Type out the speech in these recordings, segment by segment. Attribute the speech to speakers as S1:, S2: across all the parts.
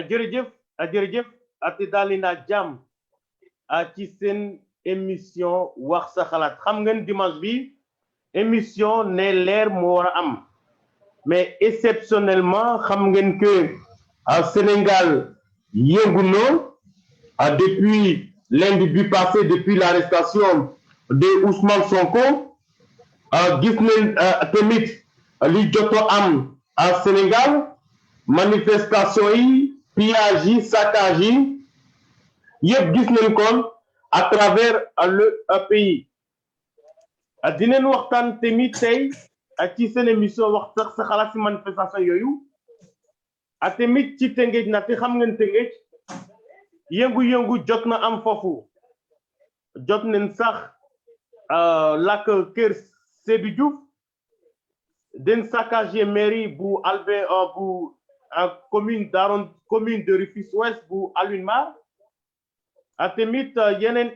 S1: jërëjëf jërëjëf ati daali naa jàmm ci seen émission wax sa xalaat xam ngeen dimanche bi émission ne leer moo war a am mais exceptionnellement xam ngeen que Sénégal yëngu na depuis lundi bi passé depuis l'arrestation de Ousmane Sonko gis nañ tamit li joto am Sénégal manifestation yi pillage yi saccage yi yëpp gis nañ kon à travers le pays dinañ waxtaan tamit tey ci seen émission wax sax sa xalaat si manifestation yooyu tamit ci Tëngéej na te xam ngeen Tëngéej yëngu-yëngu jot na am foofu jot nañ sax lakk kër Seydou Diouf den saccagé mairie bu Albert bu commune de Rufisque Ouest bu Alioune Mar tamit yeneen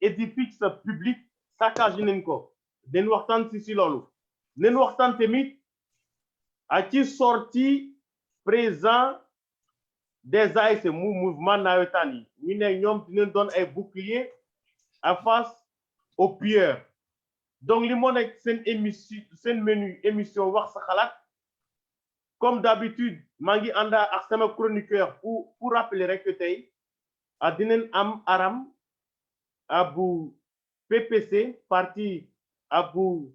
S1: édifice public saccagé nañ ko den waxtaan si loolu den waxtaan tamit ci sortie président des ASC mouvement nawetaan yi ñu ne ñoom dinañ doon ay bouclier face aux pilleurs donc li moo nekk seen émission seen menu émission wax sa xalaat comme d'habitude maa ngi ànd ak sama chroniqueur pour rappeler rek que tey dinañ am Aram bu PPC parti bu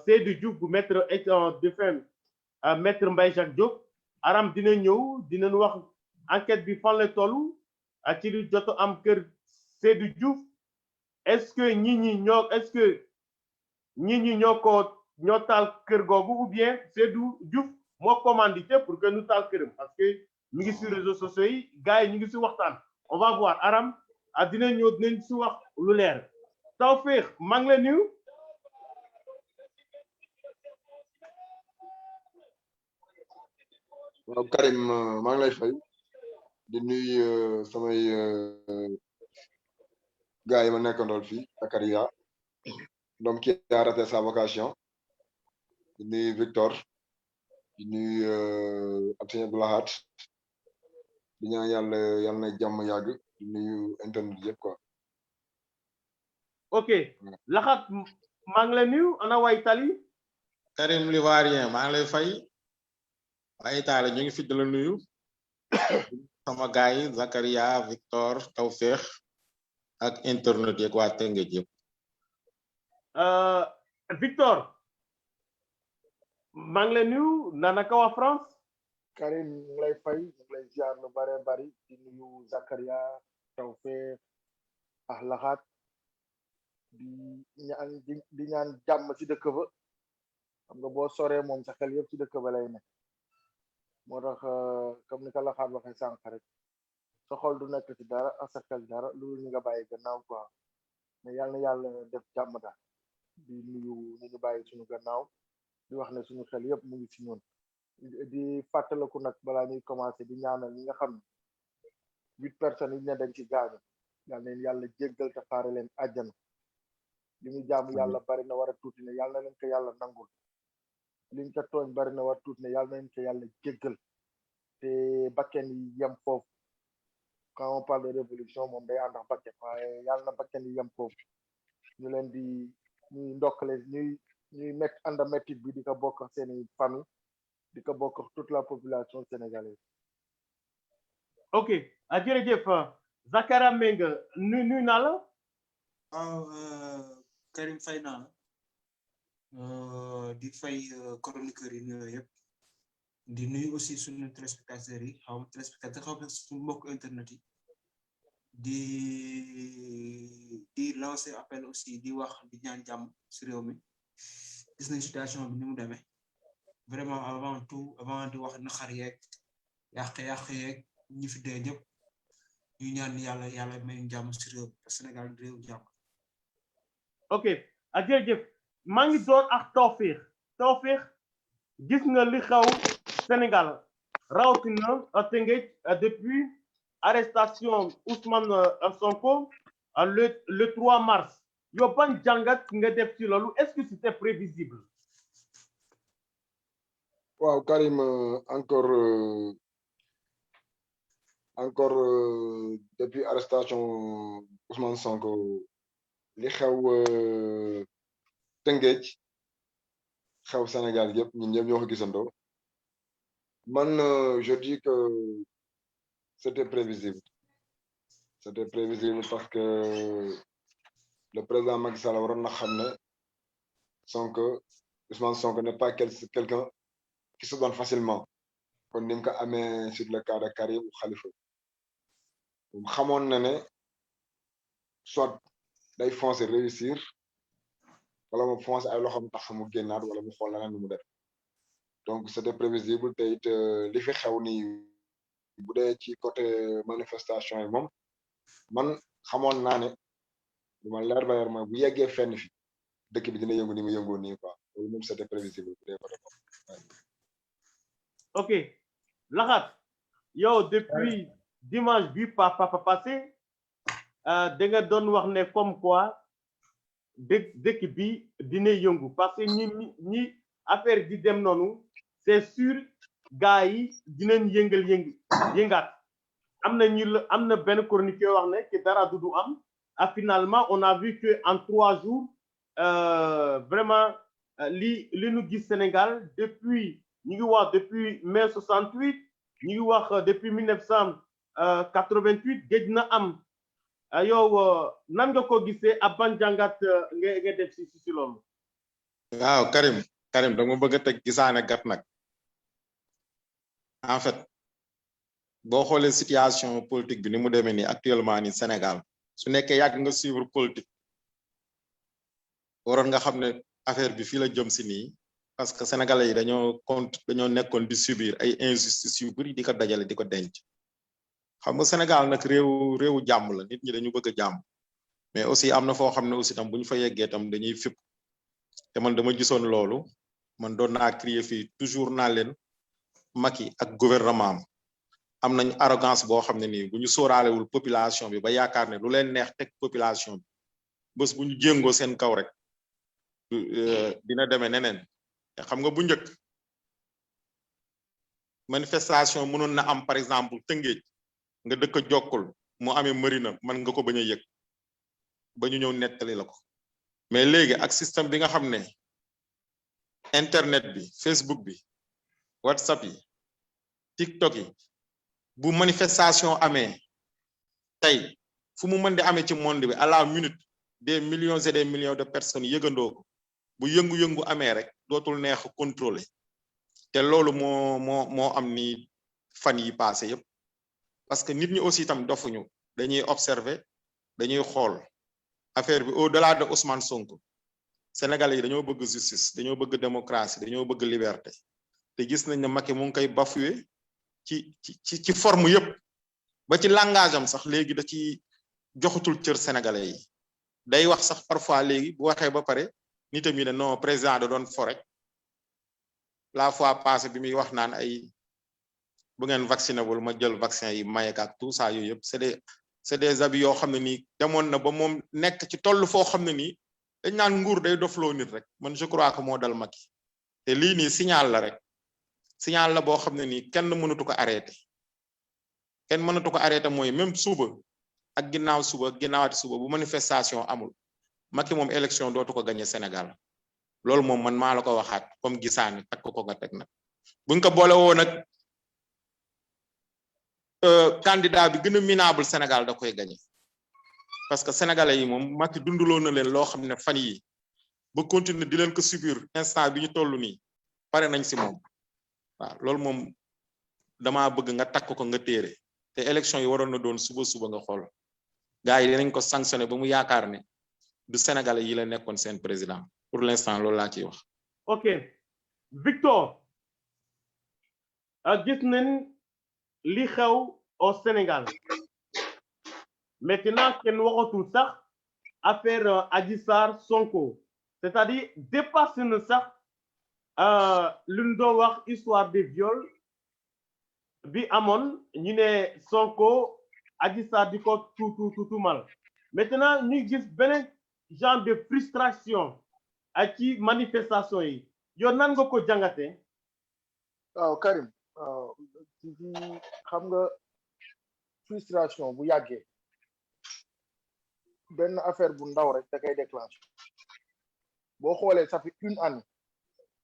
S1: Seydou Diouf bu maître défunt maître Mbaye Jacques Diop Aram dina ñëw dinañ wax enquête bi fan la tollu ci li joto am kër Seydou Diouf est-ce que ñi ñoo taal kër googu ou bien Seydou Diouf moo commandité pour que ñu taal këram parce que mi ngi si réseaux sociaux yi gars yi ñu ngi si waxtaan on va voir Aram dina ñëw dinañ si wax lu leer Tawfekh maa ngi lay nuyu.
S2: waaw Karim maa ngi lay fay di nuyu samay gars yi ma nekkandool fii Zakaria l'homme qui a raté sa vocation di nuyu Victor di nuyu Abdou Abdoulahat di ñaan yàlla na jàmm yàgg di nuyu internet yëpp quoi.
S1: ok Lahat maa ngi lay nuyu ana waa Italie.
S3: Karim l'Ivoirien maa ngi lay fay waa Italie ñu ngi fi di la nuyu sama gars yi Zakaria Victor Tawfekh ak internet yeeg waa Tëngéej yëpp.
S1: Victor maa ngi lay nuyu naka waa France.
S4: Karim ñu ngi lay fay ñu ngi lay ziar lu bare bari di nuyu Zakaria Tawfekh ak Lahat di ñaan jàmm ci dëkk ba xam nga boo soree moom sa xel yëpp ci dëkk ba lay nekk moo tax comme ni ko Lahat waxee sànq rek sa xol du nekk ci dara ak sa xel dara loolu ñu nga bàyyi gannaaw quoi mais yàlla na yàlla def jàmm daal di nuyu ñu ñu bàyyi suñu gannaaw di wax ne suñu xel yëpp mu ngi ci ñun di fàttaliku nag balaa ñuy commencé di ñaanal ñi nga xam ne 8 personnes yi ne dañ ci gaañu yàlla neen yàlla jéggal te xaare leen àjjana li ñu jaamu yàlla bari na war a tuuti ne yàlla na leen ko yàlla nangul liñ ko tooñ bari na war tuuti ne yàlla na leen ko yàlla jéggal te bakken yi yem foofu quand on parle de révolution moom day ànd ak bakkan waaye yàlla na bakkan yi yem foofu ñu leen di ñuy ndokkale ñuy nekk ànd métit bi di ko bokk seeni famille di ko bokk toute la population sénégalaise.
S1: ok jërëjëf Zakara Mbengue nuyu naa la.
S5: waaw Karim fay naa la di fay chroniqueur yi ñoo yëpp di nuyu aussi suñu téléspectateurs yi xaw ma téléspectateur xaw ma suñu mbokk internet yi di lancer appel aussi di wax di ñaan jàmm ci réew mi gis nañ situation bi ni mu demee vraiment avant tout avant di wax naqar yeeg yàq yeeg ñi fi dee ñëpp ñu ñaan yàlla may jàmm ci réew Sénégal réew jàmm.
S1: ok jërëjëf maa ngi door ak Tawfekh gis nga li xew Sénégal rawatina Tëngéej depuis arrestation Ousmane Sonko le 3 mars yow ban jàngat nga def ci loolu est-ce que c'était prévisible.
S2: waaw Karim encore depuis arrestation Ousmane Sonko li xew Tëngéej xew Sénégal yëpp ñun ñëpp ñoo ko gisandoo man je dis que c'était prévisible parce que le président Macky Sall waroon na xam ne Ousmane Sonko n'est pas quelqu'un qui se donne facilement kon ni mu ko amee sur le cas de Karim ou Khalifa xamoon na ne soit day foncer réussir wala mu foncer ay loxoom tax mu génnaat wala mu xool leneen lu mu def donc c'était prévisible te it li fi xew nii bu dee ci côté manifestation yi moom man xamoon naa ne lu ma leer ba leer mooy bu yeggee fenn fi dëkk bi dina yëngu ni mu yëngoo nii quoi loolu moom c'était prévisible bu dee côté boobu.
S1: ok Laxat yow depuis dimanche bi passé da nga doon wax ne comme quoi dëkk bi dina yëngu parce que ñi affaire di dem noonu c'est sûr gars yi dinañ yëngaat am na benn chroniqueur wax ne que dara du am finalement on a vu que en 3 jours vraiment li ñu gis Sénégal depuis ñu ngi wax depuis mai 68 ñu ngi wax depuis 1988 géej na am yow nan nga ko gisee ab ban jàngat nga def si loolu.
S3: waaw Karim dama bëgg a teg gisaane gat nag en fait boo xoolee situation politique bi ni mu demee nii actuellement ni Sénégal su nekkee yàgg nga suivre politique waroon nga xam ne affaire bi fii la jëm si nii parce que sénégalais yi dañoo nekkoon di subir ay injustices yu bari di ko dajale di ko denc xam nga Sénégal nag réewu jàmm la nit ñi dañu bëgg a jàmm mais aussi am na foo xam ne aussi tam bu ñu fa yeggee tam dañuy fipp te man dama gisoon loolu man doon naa crier fii toujours naa leen Macky ak gouvernement am nañ arrogance boo xam ne nii bu ñu sóoraalewul population bi ba yaakaar ne lu leen neex teg population bi bés bu ñu jéngoo seen kaw rek dina demee neneen te xam nga bu njëkk manifestation mënoon na am par exemple Tëngéej nga dëkk jokkul mu amee Marina man nga ko bañ a yëg ba ñu ñëw nettali la ko mais léegi ak système bi nga xam ne internet bi Facebook bi WhatsApp yi TikTok yi bu manifestation amee tey fu mu mën di amee ci monde bi à la minute des millions et des millions de personnes yëgandoo ko bu yëngu-yëngu amee rek dootul neex contrôler te loolu moo am ni fan yi passé yëpp parce que nit ñi aussi tam dofuñu dañuy observer dañuy xool affaire bi au-delà de Ousmane Sonko Sénégalais yi dañoo bëgg justice dañoo bëgg démocratie dañoo bëgg liberté te gis nañ ne Macky mu ngi koy bafoué ci forme yëpp ba ci langage am sax léegi da ci joxutul cër Sénégalais yi day wax sax parfois léegi bu waxee ba pare nitam yi ne non président da doon fo rek la fois passée bi muy wax naan ay bu ngeen vacciné wul ma jël vaccin yi mayeek ak tout ça yooyu yëpp c'est des habits yoo xam ne nii demoon na ba moom nekk ci toll foo xam ne nii dañ naan nguur day dofloo nit rek man je crois que moo dal Macky te lii nii signal la rek signal la boo xam ne nii kenn mënatu ko arrêté kenn mënatu ko arrêté mooy même suba ak ginnaaw suba ak ginnaawati suba bu manifestation amul Macky moom élection dootu ko gagné Sénégal loolu moom man maa la ko waxaat comme gisaani takk ko nga teg nag buñ ko boole woo nag candidat bi gën a minable Sénégal da koy gagné parce que sénégalais yi moom Macky dunduloo na leen loo xam ne fan yi ba continuer di leen ko subir instant bi ñu toll nii pare nañ si moom waaw loolu moom damaa bëgg nga takk ko nga téere te élection yi waroon na doon suba nga xool gars yi dinañ ko sanctionné ba mu yaakaar ne du sénégalais yi la nekkoon seen président pour l'instant loolu laa ciy wax.
S1: ok Victor gis nañ li xew au Sénégal maintenant kenn waxatul sax affaire Adji Sarr Sonko c'est-à-dire dépassé na sax lu ñu doon wax histoire de viol bi amoon ñu ne Sonko Adji Sarr di ko tuumal maintenant ñu gis beneen genre de frustration ak ci manifestation yi yow nan nga ko jàngate
S4: waaw Karim waaw xam nga frustration bu yàggee benn affaire bu ndaw rek da koy déclenché boo xoolee ça fait une année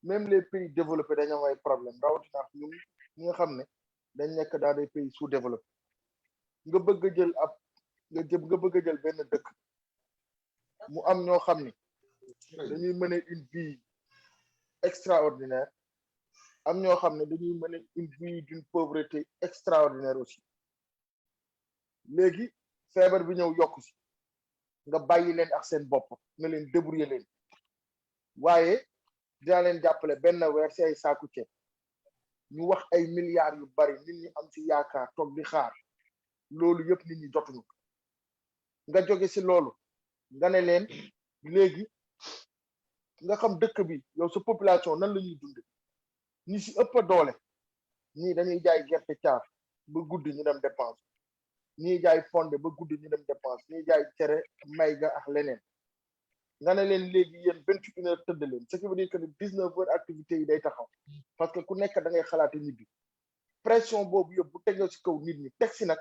S4: même les pays développés dañu am ay problème rawatina ñun ñi nga xam ne dañ nekk dans des pays sous-développés nga bëgg a jël ab nga bëgg a jël benn dëkk mu am ñoo xam ne dañuy mener une vie extraordinaire am ñoo xam ne dañuy mener une vie d'une pauvreté extraordinaire aussi léegi feebar bi ñëw yokku si nga bàyyi leen ak seen bopp nga leen débrouiller leen waaye dinaa leen jàppale benn weer si ay saaku ceeb ñu wax ay milliards yu bari nit ñi am ci yaakaar toog di xaar loolu yëpp nit ñi jotuñu nga jóge si loolu nga ne leen léegi nga xam dëkk bi yow sa population nan la ñuy dund ñi si ëpp doole ñii dañuy jaay gerte caaf ba guddi ñu dem dépense ñii jaay fonde ba guddi ñu dem dépense ñii jaay cere mayga ak leneen nga ne leen léegi yéen 21 heures tëdd leen ce qui veut dire que 19 heures activités yi day taxaw parce que ku nekk da ngay xalaate ñibbi pression boobu yëpp bu tegoo si kaw nit ñi teg si nag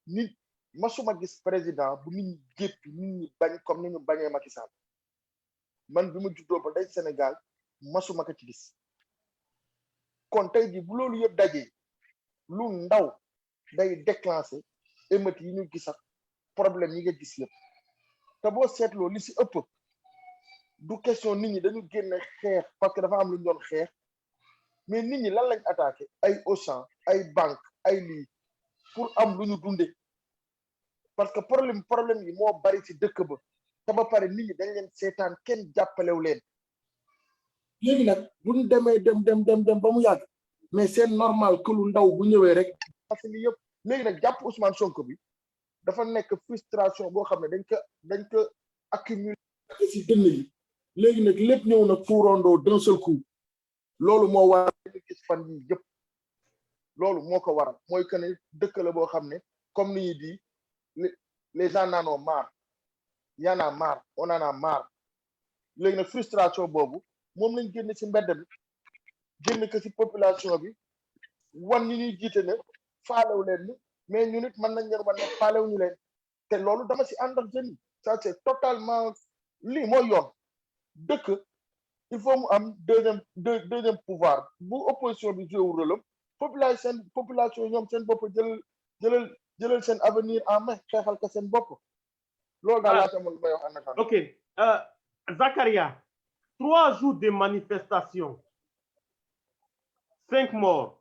S4: nit masuma gis président bu nit ñi jéppi nit ñi bañ comme ni ñu bañee Macky Sall man bi ma juddoo ba day Sénégal masuma ko ci gis kon tey ji bu loolu yëpp dajee lu ndaw day déclencher émeutes yi ñu gis ak problème yi nga gis yëpp te boo seetloo li si ëpp du question nit ñi dañu génne xeex parce que dafa am lu ñu doon xeex mais nit ñi lan lañ attaqué ay Auchan ay banque ay lii pour am lu ñu dunde parce que problème yi moo bari ci dëkk ba te ba pare nit ñi dañ leen seetaan kenn jàppalew leen léegi nag bu ñu demee dem ba mu yàgg mais c'est normal que lu ndaw bu ñëwee rek parce que lii yëpp léegi nag jàpp Ousmane Sonko bi dafa nekk frustration boo xam ne dañ ko accumuler ci dënn yi léegi nag lépp ñëw na tuurandoo d'un seul coup loolu moo waral ñu gis fan yi yëpp loolu moo ko waral mooy que ne dëkk la boo xam ne comme ni ñuy di les gens en ont marre y en a marre on en a marre léegi nag frustration boobu moom lañ génne ci mbedd bi génn ko ci population bi wan ñi ñuy jiite ne faalewu leen ni mais ñu nit mën nañ leen wan ne faalewu ñu leen te loolu dama ci ànd ak jeunes yi ça c'est totalement lii mooy yoon dëkk il faut mu am deuxième pouvoir bu opposition bi joué rôle am population yi ñoom seen bopp jëlal seen avenir en main xeexal ko seen bopp loolu daal laa tamul may wax en attendant.
S1: ok Zakaria 3 jours de manifestation 5 morts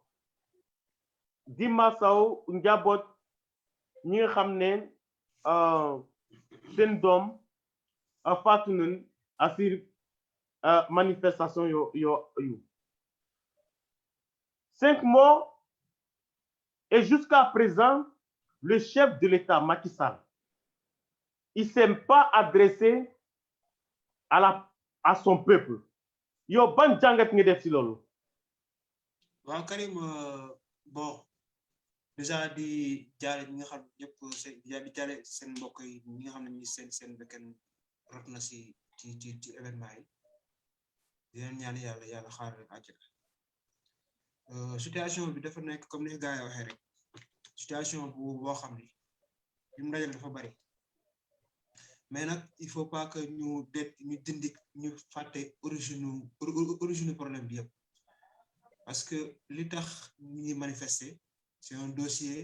S1: di masaw njaboot ñi nga xam ne seen doom faatu nañ asir manifestation yu 5 morts et jusqu'à présent le chef de l'État Macky Sall il s'est pas adressé à son peuple yow ban jàngat nga def ci loolu.
S5: waaw Karim bon déjà di jaale ñi nga xam ñëpp di jaale seen mbokk yi ñi nga xam ne ñi seen bekken rot na ci événement yi di leen ñaan yàlla xaar leen àjjana situation bi dafa nekk comme ni gars yi waxee rek situation boo xam ni li mu dajale dafa bari mais nag il faut pas que ñu dindi ñu fàtte origine problème bi yëpp parce que li tax ñi manifester c'est un dossier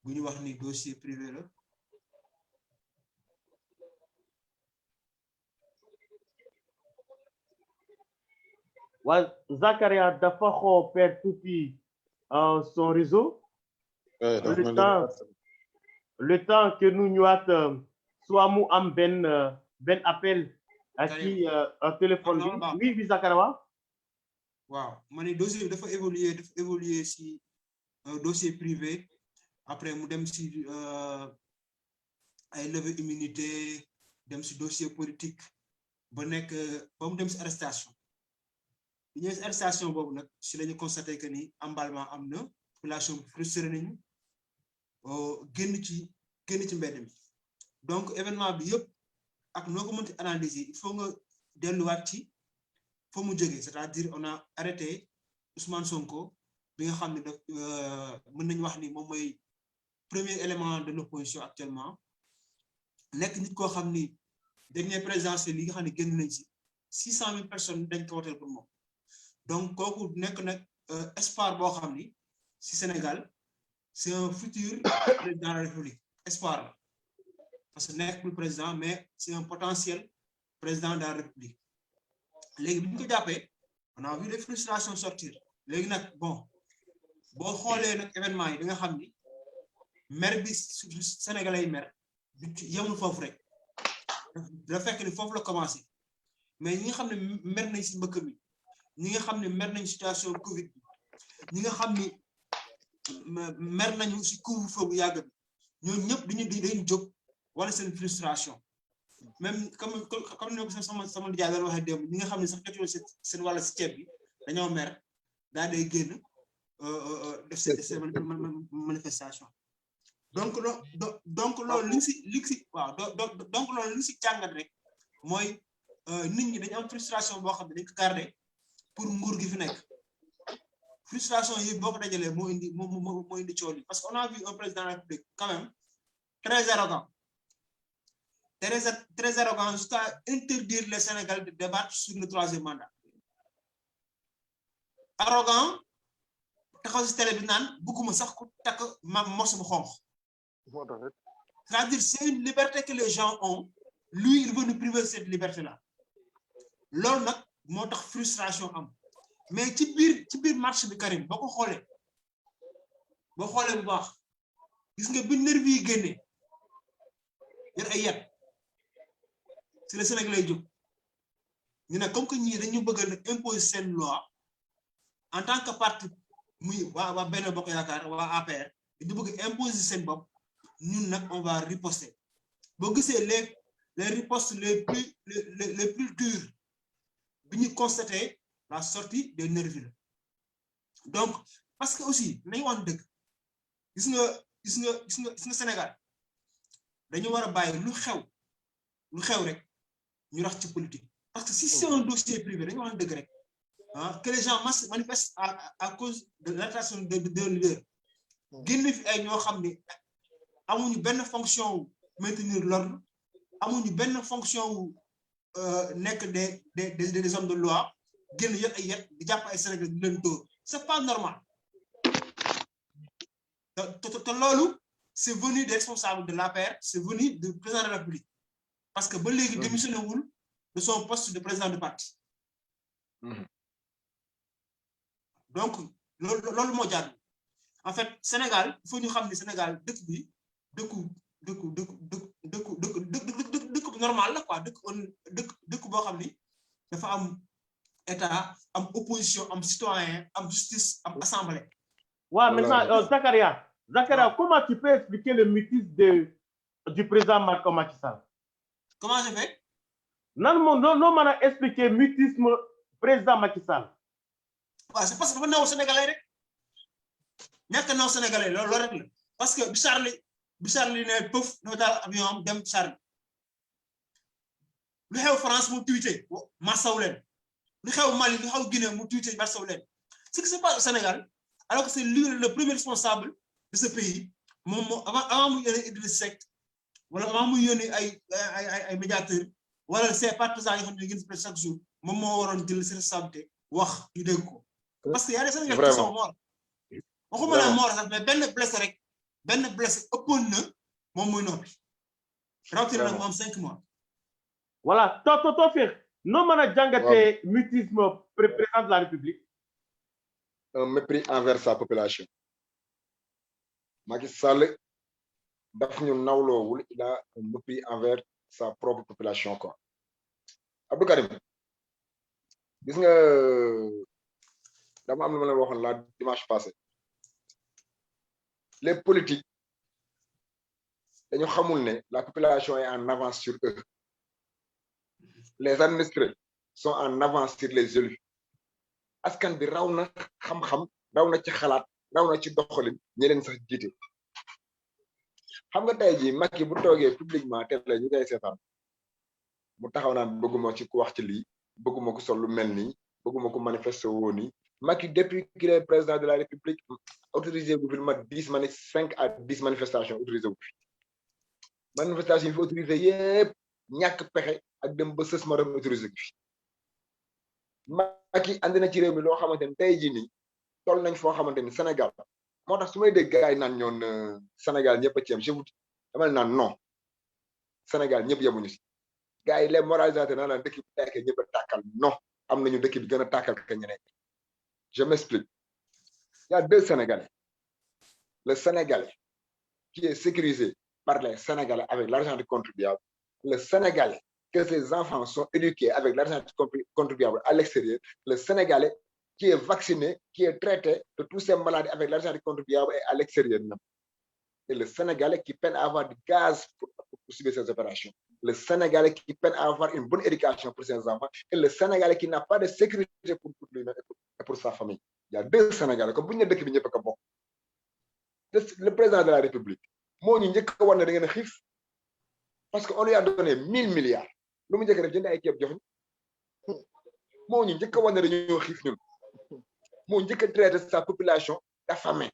S5: bu ñu wax ni dossier privé la
S1: waa Zakaria dafa xoo perdre tuuti son réseau le temps que nous ñëwaat soit mu am benn appel ak ci téléphone bi oui Zakaria
S5: waaw ma ne dossier bi dafa évoluer si dossier privé après mu dem si ay levée immunité dem si dossier politique ba mu dem si arrestation bi ñëwee si arrestation boobu nag si la ñu constaté que ni emballement am na population frustré nañu génn ci mbedd mi donc événement bi yëpp ak noo ko mënti analyser il faut nga delluwaat ci fa mu jógee c'est-à-dire on a arrêté Ousmane Sonko bi nga xam ne daf mën nañu wax ni moom mooy premier élément de l'opposition actuellement nekk nit koo xam ni dernier présidentiel li nga xam ne génn nañ si 600,000 personnes dañ ko woteel pour moom donc kooku nekk nag espoir boo xam ni si Sénégal c'est un futur président de la République espoir la parce que nekkul président mais c'est un potentiel président de la République léegi bi ñu ko jàppee on a vu les frustrations sortir léegi nag bon boo xoolee nag événement yi da nga xam ni mer bi Sénégalais yi mer yemul foofu rek da fekk ni foofu la commencé mais ñi nga xam ne mer nañ si mbëkk mi ñi nga xam ne mer nañ situation Covid bi ñi nga xam ni mer nañu si couvre-feu bu yàgg bi ñooñu ñëpp dañu jóg wala seen frustration même comme ni ko sama lijaay doon waxee démb ñi nga xam ne sax jotul seen wàlla si ceeb bi dañoo mer daa day génn def seen manifestation donc loolu li si waaw donc loolu li si jàngat rek mooy nit ñi dañu am frustration boo xam ne dañ ko garder pour nguur gi fi nekk frustration yi boo ko dajalee moo indi coow li parce que on a vu un président de la République quand même très arrogant jusqu'à interdire les Sénégalais de débattre sur le 3e mandat arrogant taxaw si télé bi naan bëgguma sax ku takk morceau bu xonq c'est-à-dire c'est une liberté que les gens ont lui il veut nous priver cette liberté là loolu nag moo tax frustration am mais ci biir marche bi Karim boo ko xoolee bu baax gis nga bi nervi yi génnee yor ay yat si le Sénégal lay jóg ñu ne comme que ñii dañu bëgg a imposer seen loi en tant que parti muy waa Benno Bokk Yaakaar waa APR dañu bëgg imposer seen bopp ñun nag on va riposter boo gisee les ripostes les plus dures bi ñu constater la sortie des nervis là donc parce que aussi nañu wax dëgg gis nga Sénégal dañu war a bàyyi lu xew rek ñu rax ci politique parce que si c'est un dossier privé dañu wax dëgg rek que les gens manifestent à cause de l'arrestation de leader génn fi ay ñoo xam ne amuñu benn fonction wu maintenir l'ordre amuñu benn fonction wu nekk des hommes de loi génn yor ay yet di jàpp ay Sénégal di leen dóor c'est pas normal te loolu c'est venu des responsables de l'APR c'est venu du président de la République parce que ba léegi démissionné wul de son poste de président de parti donc loolu moo jaadu en fait Sénégal il faut ñu xam ne Sénégal dëkk bi dëkk normal la quoi dëkk boo xam ni dafa am état am opposition am citoyen am justice am assemblée.
S1: Ouais, maintenant Zakaria, comment tu peux expliquer le mutisme du président Macky Sall?
S5: Comment je fais?
S1: Non, mën a expliquer mutisme président Macky Sall.
S5: Ouais, c'est parce que dafa néew Sénégalais rek ñàkk a néew Sénégalais loolu rek la parce que bi Charlie ne pëf dafa daal avion am dem Charlie lu xew France mu tweeté masawu leen lu xew Mali lu xew Guinée mu tweeté masawu leen ce qui se passe au Sénégal alors que c'est lui le premier responsable de ce pays moom avant mu yónnee Idriss Seck wala avant mu yónnee ay médiateurs wala ses partisans yoo xam ne gën si chaque jour moom moo waroon jël ses responsabilités wax ñu dégg ko parce que y a des Sénégalais qui sont morts waxuma la mort sax mais benn blessé ëppoon na moom muy noppi rawatina nag mu am 5 mois.
S1: voilà Tawfekh noo mën a jàngatee mutisme président de la République.
S2: Un mépris envers sa population. Macky Sall daf ñu nawloowul, il a un mépris envers sa propre population quoi. Abdou Karim gis nga dama am lu ma leen waxoon la dimanche passé les politiques dañu xamul ne la population est en avance sur eux. Les administrés sont en avance sur les élus. askan bi raw na xam-xam raw na ci xalaat raw na ci doxalin ñi leen sax jiite xam nga tey jii Macky bu toogee publiquement télé ñu koy seetaan mu taxaw naan bëgguma ci ku wax ci lii bëgguma ko sol lu mel nii bëgguma ko manifester woo nii Macky depuis qu'il est président de la République autorisé gu fi mat 5 à 10 manifestations autorisé gu fi manifestation yi fi autorisé yëpp ñàkk pexe ak dem ba sës ma dem autorisé gu fi Macky andi na ci réew mi loo xamante ni tey jii nii toll nañ foo xamante ni Sénégal moo tax su may dégg gars yi naan ñoon Sénégal ñëpp a ci yem je vous dama naan non Sénégal ñëpp yemuñu si gars yi les moralisateurs naan naan dëkk bi tàkkee ñëpp a tàkkal non am nañu dëkk bi gën a tàkkal que ñeneen je m'explique il y a 2 Sénégalais le Sénégalais qui est sécurisé par les Sénégalais avec l'argent du contribuable le Sénégalais que ses enfants sont éduqués avec l'argent du contribuable à l'extérieur, le Sénégalais qui est vacciné, qui est traité de tous ces maladies avec l'argent du contribuable et à l'extérieur. Et le Sénégalais qui peine à avoir du gaz pour subir ces opérations. Le Sénégalais qui peine à avoir une bonne éducation pour ses enfants. Et le Sénégalais qui n'a pas de sécurité pour lui-même et pour sa famille. Il y a 2 Sénégalais. Comme vous n'avez pas le président de la République, moi, je ne sais pas parce qu'on lui a donné 1000 milliards. lu mu njëkk def jënd ay ceeb jox moo ñu njëkk a wane dañoo xiif ñun moo njëkk a traité sa population affamée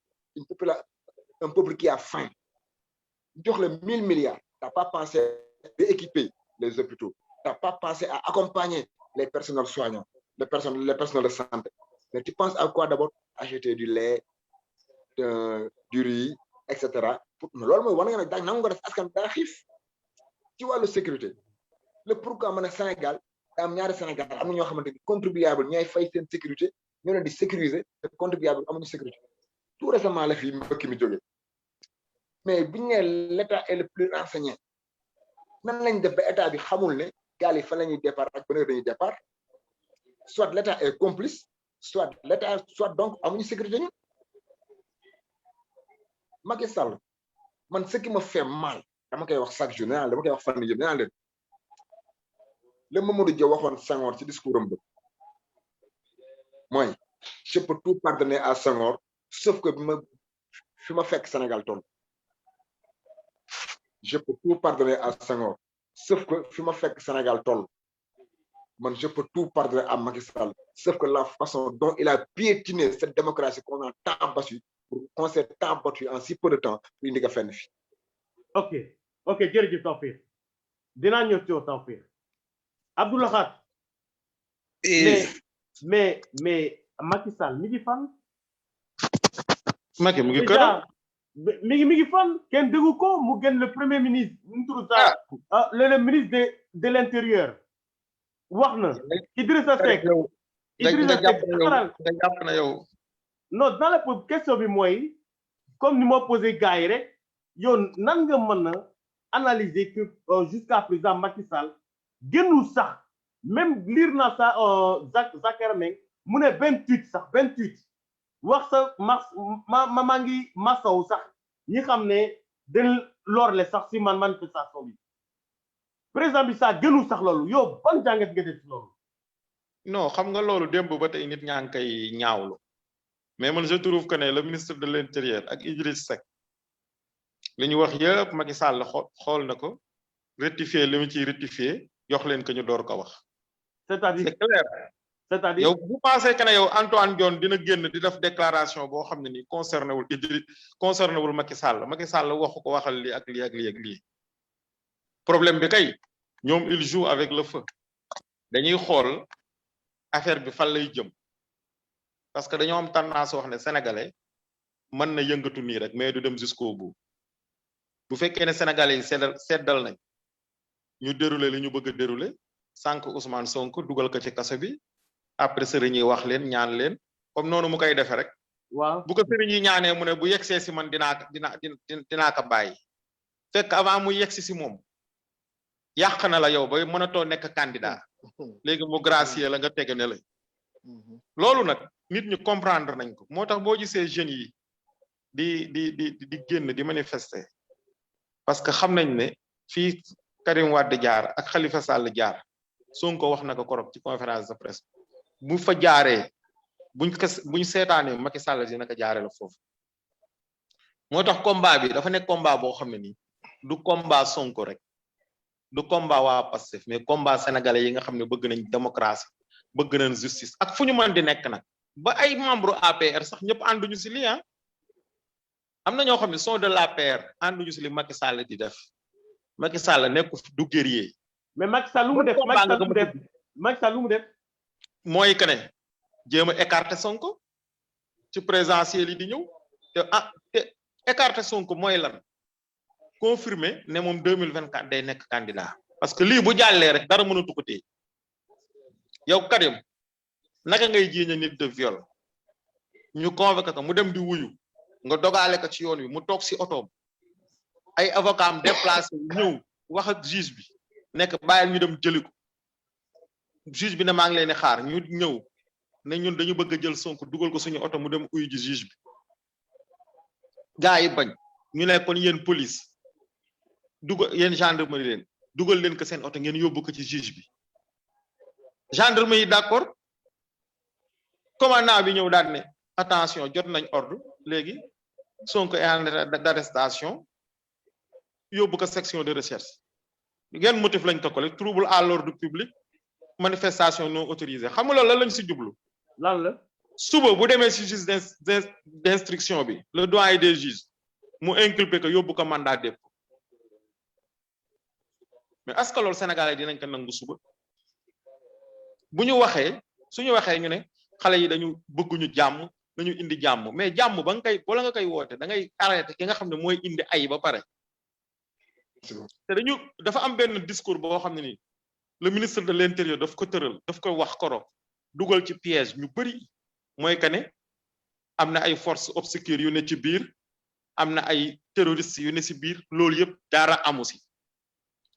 S2: un peuple qui a faim jox la 1000 milliards t'as pas pensé à équiper les hôpitaux t'as pas pensé à accompagner les personnels soignants les personnels de santé mais tu penses à quoi d'abord acheter du lait du riz etc. loolu mooy wane nga ne dañ nangu nga def askan daa xiif ci wàllu sécurité le pourquoi ma ne Sénégal am ñaari Sénégal am na ñoo xamante ni contribuable ñooy fay seen sécurité ñoo leen di sécuriser te contribuable amuñu sécurité tout récemment la fi mbëkk mi jógee mais biñu ne l'état est le plus renseigné nan lañ def ba état bi xamul ne gaal yi fan la ñuy départ ak ban heure dañuy départ soit l'état est complice soit donc amuñu sécurité ñun Macky Sall man ce qui me fait mal dama koy wax chaque jour nee naa dama koy wax fan yëpp nee naa leen le Mamadou Dia waxoon Senghor ci discours am mooy je peux tout pardonner à Senghor sauf que fi ma fekk Sénégal toll je peux tout pardonner à Senghor sauf que fi ma fekk Sénégal toll man je peux tout pardonner à Macky Sall sauf que la façon dont il a piétiné cette démocratie qu'on a tant battu qu'on s'est tant battu en si peu de temps pour indi nga fenn fi
S1: ok jërëjëf Tawfekh dinaa ñëw ci Tawfekh Abdou Lahad mais Macky Sall mi ngi fan
S3: Macky mu ngi kër
S1: mi ngi fan kenn déggu ko mu gën le premier ministre mu tudd ça le ministre de l'intérieur wax na Idrissa Seck
S3: jàpp na yow
S1: non dans la question bi mooy comme ni ma posé gars yi rek yow nan nga mën a analyser que jusqu'à présent Macky Sall génnul sax même lire naa ça Zakar Meng mu ne 28 wax sa maa ngi masaw sax ñi xam ne dañ lorle sax si manifestation bi président bi sax génnul sax loolu yow ban jàngat nga def loolu
S3: non xam nga loolu démb ba tey nit ñaa ngi koy ñaawlu mais man je trouve que ne le ministre de l'intérieur ak Idriss Seck li ñu wax yëpp Macky Sall xool na ko rectifier li mu ciy rectifier jox leen ko ñu door ko wax
S1: c'est-à-dire
S3: c'est clair
S1: c'est-à-dire
S3: yow bu pensé que ne yow Antoine Diome dina génn di def déclaration boo xam ne nii concerné wul Macky Sall waxu ko waxal lii ak lii ak lii ak lii problème bi kay ñoom il joue avec le feu dañuy xool affaire bi fan lay jëm parce que dañoo am tendance wax ne sénégalais mën na yëngatu nii rek mais du dem jusqu'au bout bu fekkee ne sénégalais yi seddal nañ ñu dérouler li ñu bëgg a dérouler sànq Ousmane Sonko dugal ko ci kaso bi après sëriñ yi wax leen ñaan leen comme noonu mu koy defee rek
S1: waaw
S3: bu ko sëriñ yi ñaanee mu ne bu yegsee si man dinaa ko bàyyi fekk avant mu yegsi si moom yàq na la yow ba mënatoo nekk candidat léegi mu gracier la nga tege ne la loolu nag nit ñi comprendre nañ ko moo tax boo gisee jeunes yi di génn di manifester parce que xam nañ ne fii Karim Wade jaar ak Khalifa Sall jaar Sonko wax na ko korop ci conférence de presse bu fa jaaree buñ seetaanee Macky Sall dina ko jaaree la foofu moo tax combat bi dafa nekk combat boo xam ne nii du combat Sonko rek du combat waa Pastef mais combat sénégalais yi nga xam ne bëgg nañ démocratie bëgg nañ justice ak fu ñu mën di nekk nag ba ay membre APR sax ñëpp ànduñu si lii am na ñoo xam ne sont de l'APR ànduñu si li Macky Sall di def Macky Sall nekku du guerrier
S1: mais Macky Sall lu mu def Macky Sall lu mu def
S3: mooy que ne jéem a écarter Sonko ci présidentiel yi di ñëw te écarter Sonko mooy lan confirmer ne moom 2024 day nekk candidat parce que lii bu jàllee rek dara mënatu ko téye yow Karim naka ngay jiiñe nit de viol ñu convoqué ko mu dem di wuyu nga dogaale ko ci yoon wi mu toog si otoom ay avocat am déplacé ñëw wax ak juge bi nekk bàyyil ñu dem jëli ko juge bi ne maa ngi leen di xaar ñu ñëw ne ñun dañu bëgg a jël Sonko dugal ko suñu oto mu dem uyu ji juge bi gaa yi bañ ñu ne kon yéen police dugal yéen gendarmerie leen dugal leen ko seen oto ngeen yóbbu ko ci juge bi gendarmerie yi d'accord commandant bi ñëw daal ne attention jot nañ ordre léegi Sonko est en état d'arrestation yóbbu ko section de recherche ngeen motif lañ ko collé trouble à l'ordre public manifestation non autorisée xam nga loolu lan lañ si jublu
S1: lan la
S3: suba bu demee si juge d'instruction bi le doyen des juges mu inculpé ko yóbbu ko mandat dépôt mais est-ce que loolu Sénégalais dinañ ko nangu suba bu ñu waxee suñu waxee ñu ne xale yi dañu bëgguñu jàmm nañu indi jàmm mais jàmm ba nga koy wala nga koy woote da ngay arrêté ki nga xam ne mooy indi ay ba pare te dafa am benn discours boo xam ne ni le ministre de l'intérieur daf ko tëral daf ko wax koro dugal ci piège ñu bëri mooy que ne am na ay forces obscures yu ne ci biir am na ay terroristes yu ne ci biir loolu yëpp dara amu si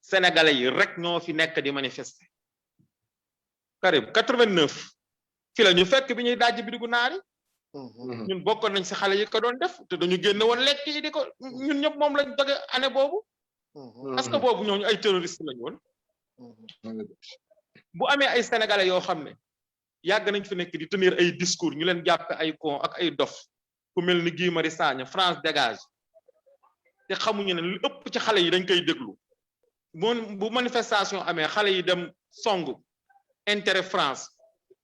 S3: sénégalais yi rek ñoo fi nekk di manifester Karim 89 fi la ñu fekk bi ñuy dajji bidigu naari ñun bokkoon nañ si xale yi ko doon def te dañu génne woon lekk yi di ko ñun ñëpp moom lañ doge année boobu parce que boobu ñooñu ay terroristes lañ woon bu amee ay sénégalais yoo xam ne yàgg nañ fi nekk di tenir ay discours ñu leen jàppe ay con ak ay dof ku mel ni Guy Marius Sagna France dégage te xamuñu ne lu ëpp ci xale yi dañ koy déglu bu manifestation amee xale yi dem song intérêt France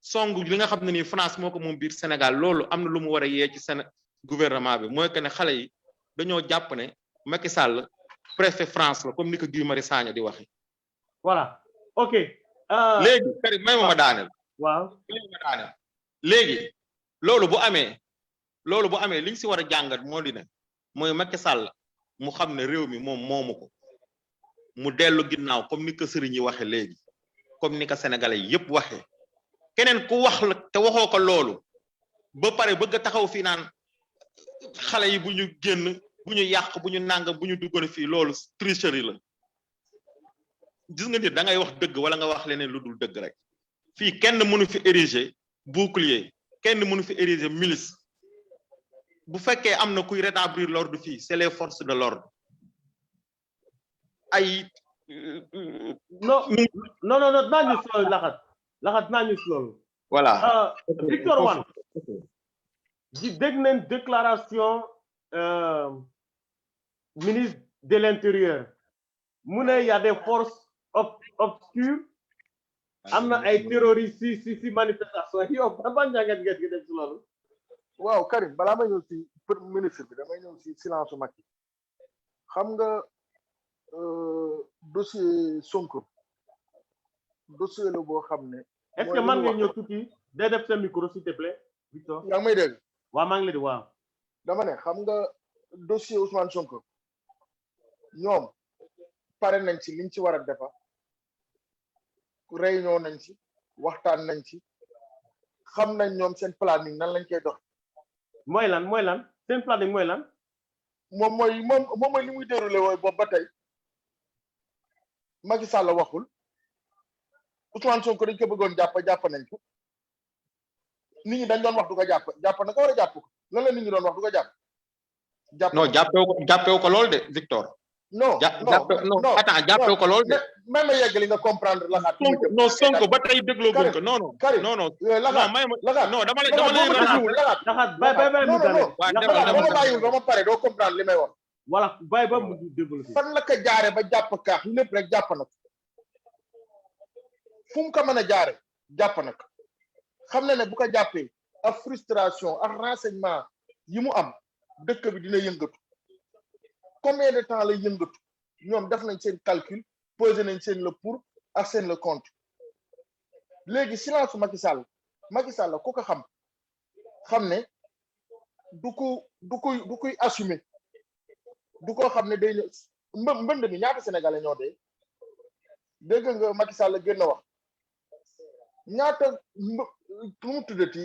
S3: song li nga xam ne nii France moo ko moom biir Sénégal loolu am na lu mu war a yee ci seen gouvernement bi mooy que ne xale yi dañoo jàpp ne Macky Sall préfet France la comme ni ko Guy Marius Sagna di waxe
S1: voilà ok
S3: léegi Karim may ma daaneel
S1: waaw
S3: léegi loolu bu amee liñ si war a jàngat moo di ne mooy Macky Sall mu xam ne réew mi moom moomu ko mu dellu ginnaaw comme ni ko sëriñ yi waxe léegi comme ni ko sénégalais yépp waxe keneen ku wax la te waxoo ko loolu ba pare bëgg a taxaw fii naan xale yi bu ñu génn bu ñu yàq bu ñu nàngam bu ñu duggoon fii loolu tricherie la gis nga nit da ngay wax dëgg wala nga wax leneen lu dul dëgg rek fii kenn mënu fi ériger bouclier kenn mënu fi ériger milice bu fekkee am na kuy rétablir l'ordre fii c'est les forces de l'ordre ay
S1: non naa ñu loolu laxat naa ñu loolu
S3: voilà
S1: Victor Wane dégg nañ déclaration ministre de l'intérieur mu ne y a des forces obscures am na ay terroristes si manifestation yow ban jàngat ngeen gi def si loolu.
S4: waaw Karim balaa ma ñëw ci ministre bi damay ñëw ci silence Macky xam nga dossier Sonko dossier la boo xam ne.
S1: est-ce que man nga ñëw tuuti day def sa micro s'il te plaît Victor.
S4: yaa ngi may dégg.
S1: waaw maa ngi lay di waaw.
S4: dama ne xam nga dossier Ousmane Sonko ñoom pare nañ ci liñ ci war a defa réunion nañ ci waxtaan nañ ci xam nañ ñoom seen planning nan lañ koy dox.
S1: mooy lan seen planning mooy lan.
S4: moom mooy li muy déroulé wooy boobu ba tey Macky Sall waxul Ousmane Sonko dañ ko bëggoon jàpp nañ ko nit ñi dañ doon wax du ko jàpp na ko war a jàpp ko lan la nit ñi doon wax du ko jàpp.
S3: non jàppewu ko lool de Victor.
S4: non
S3: attends jàppewu ko lool de.
S4: même ma yeggali nga comprendre laxaat.
S3: non Sonko ba tey dégloo guñ ko non laxaat non dama lay
S1: laxaat bay mu dale
S4: dama bàyyiwul ba ma pare doo comprendre li may wax.
S1: voilà bay ba mu déglu
S4: fan la ko jaare ba jàpp kaax lépp rek jàpp na ko fu mu ko mën a jaare jàpp na ko xam na ne bu ko jàppee ak frustration ak renseignement yi mu am dëkk bi dina yëngatu combien de temps lay yëngatu ñoom def nañ seen calcul posé nañ seen le pour ak seen le contre léegi silence Macky Sall ku ko xam ne du koy assumer du ko xam ne day mbënd mi ñaata sénégalais ñoo dee dégg nga Macky Sall gën a wax ñaata mu tuddati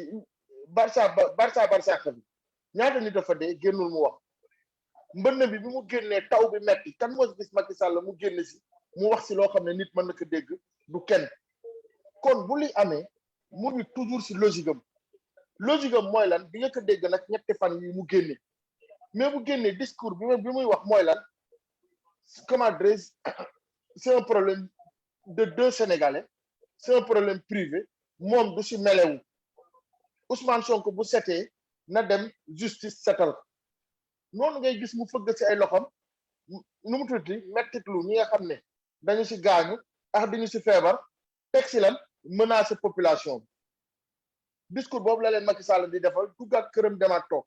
S4: Barça bi ñaata nit dafa dee génnul mu wax mbënd bi mu génnee taw bi metti kan moo gis Macky Sall mu génn si mu wax si loo xam ne nit mën na ko dégg du kenn kon bu li amee mu ngi toujours si logique am mooy lan di nga ko dégg nag ñetti fan yi mu génne mais bu génnee discours bi muy wax mooy lan comment dirais-je c'est un problème de deux Sénégalais c'est un problème privé moom du si melewu Ousmane Sonko bu setee na dem justice setal noonu ngay gis mu fëgg si ay loxam nu mu tuddati mettitlu ñi nga xam ne dañu si gaañu ak dañu si feebar teg si lan menacer population bi discours boobu la leen Macky Sall di defal duggaat këram demaat toog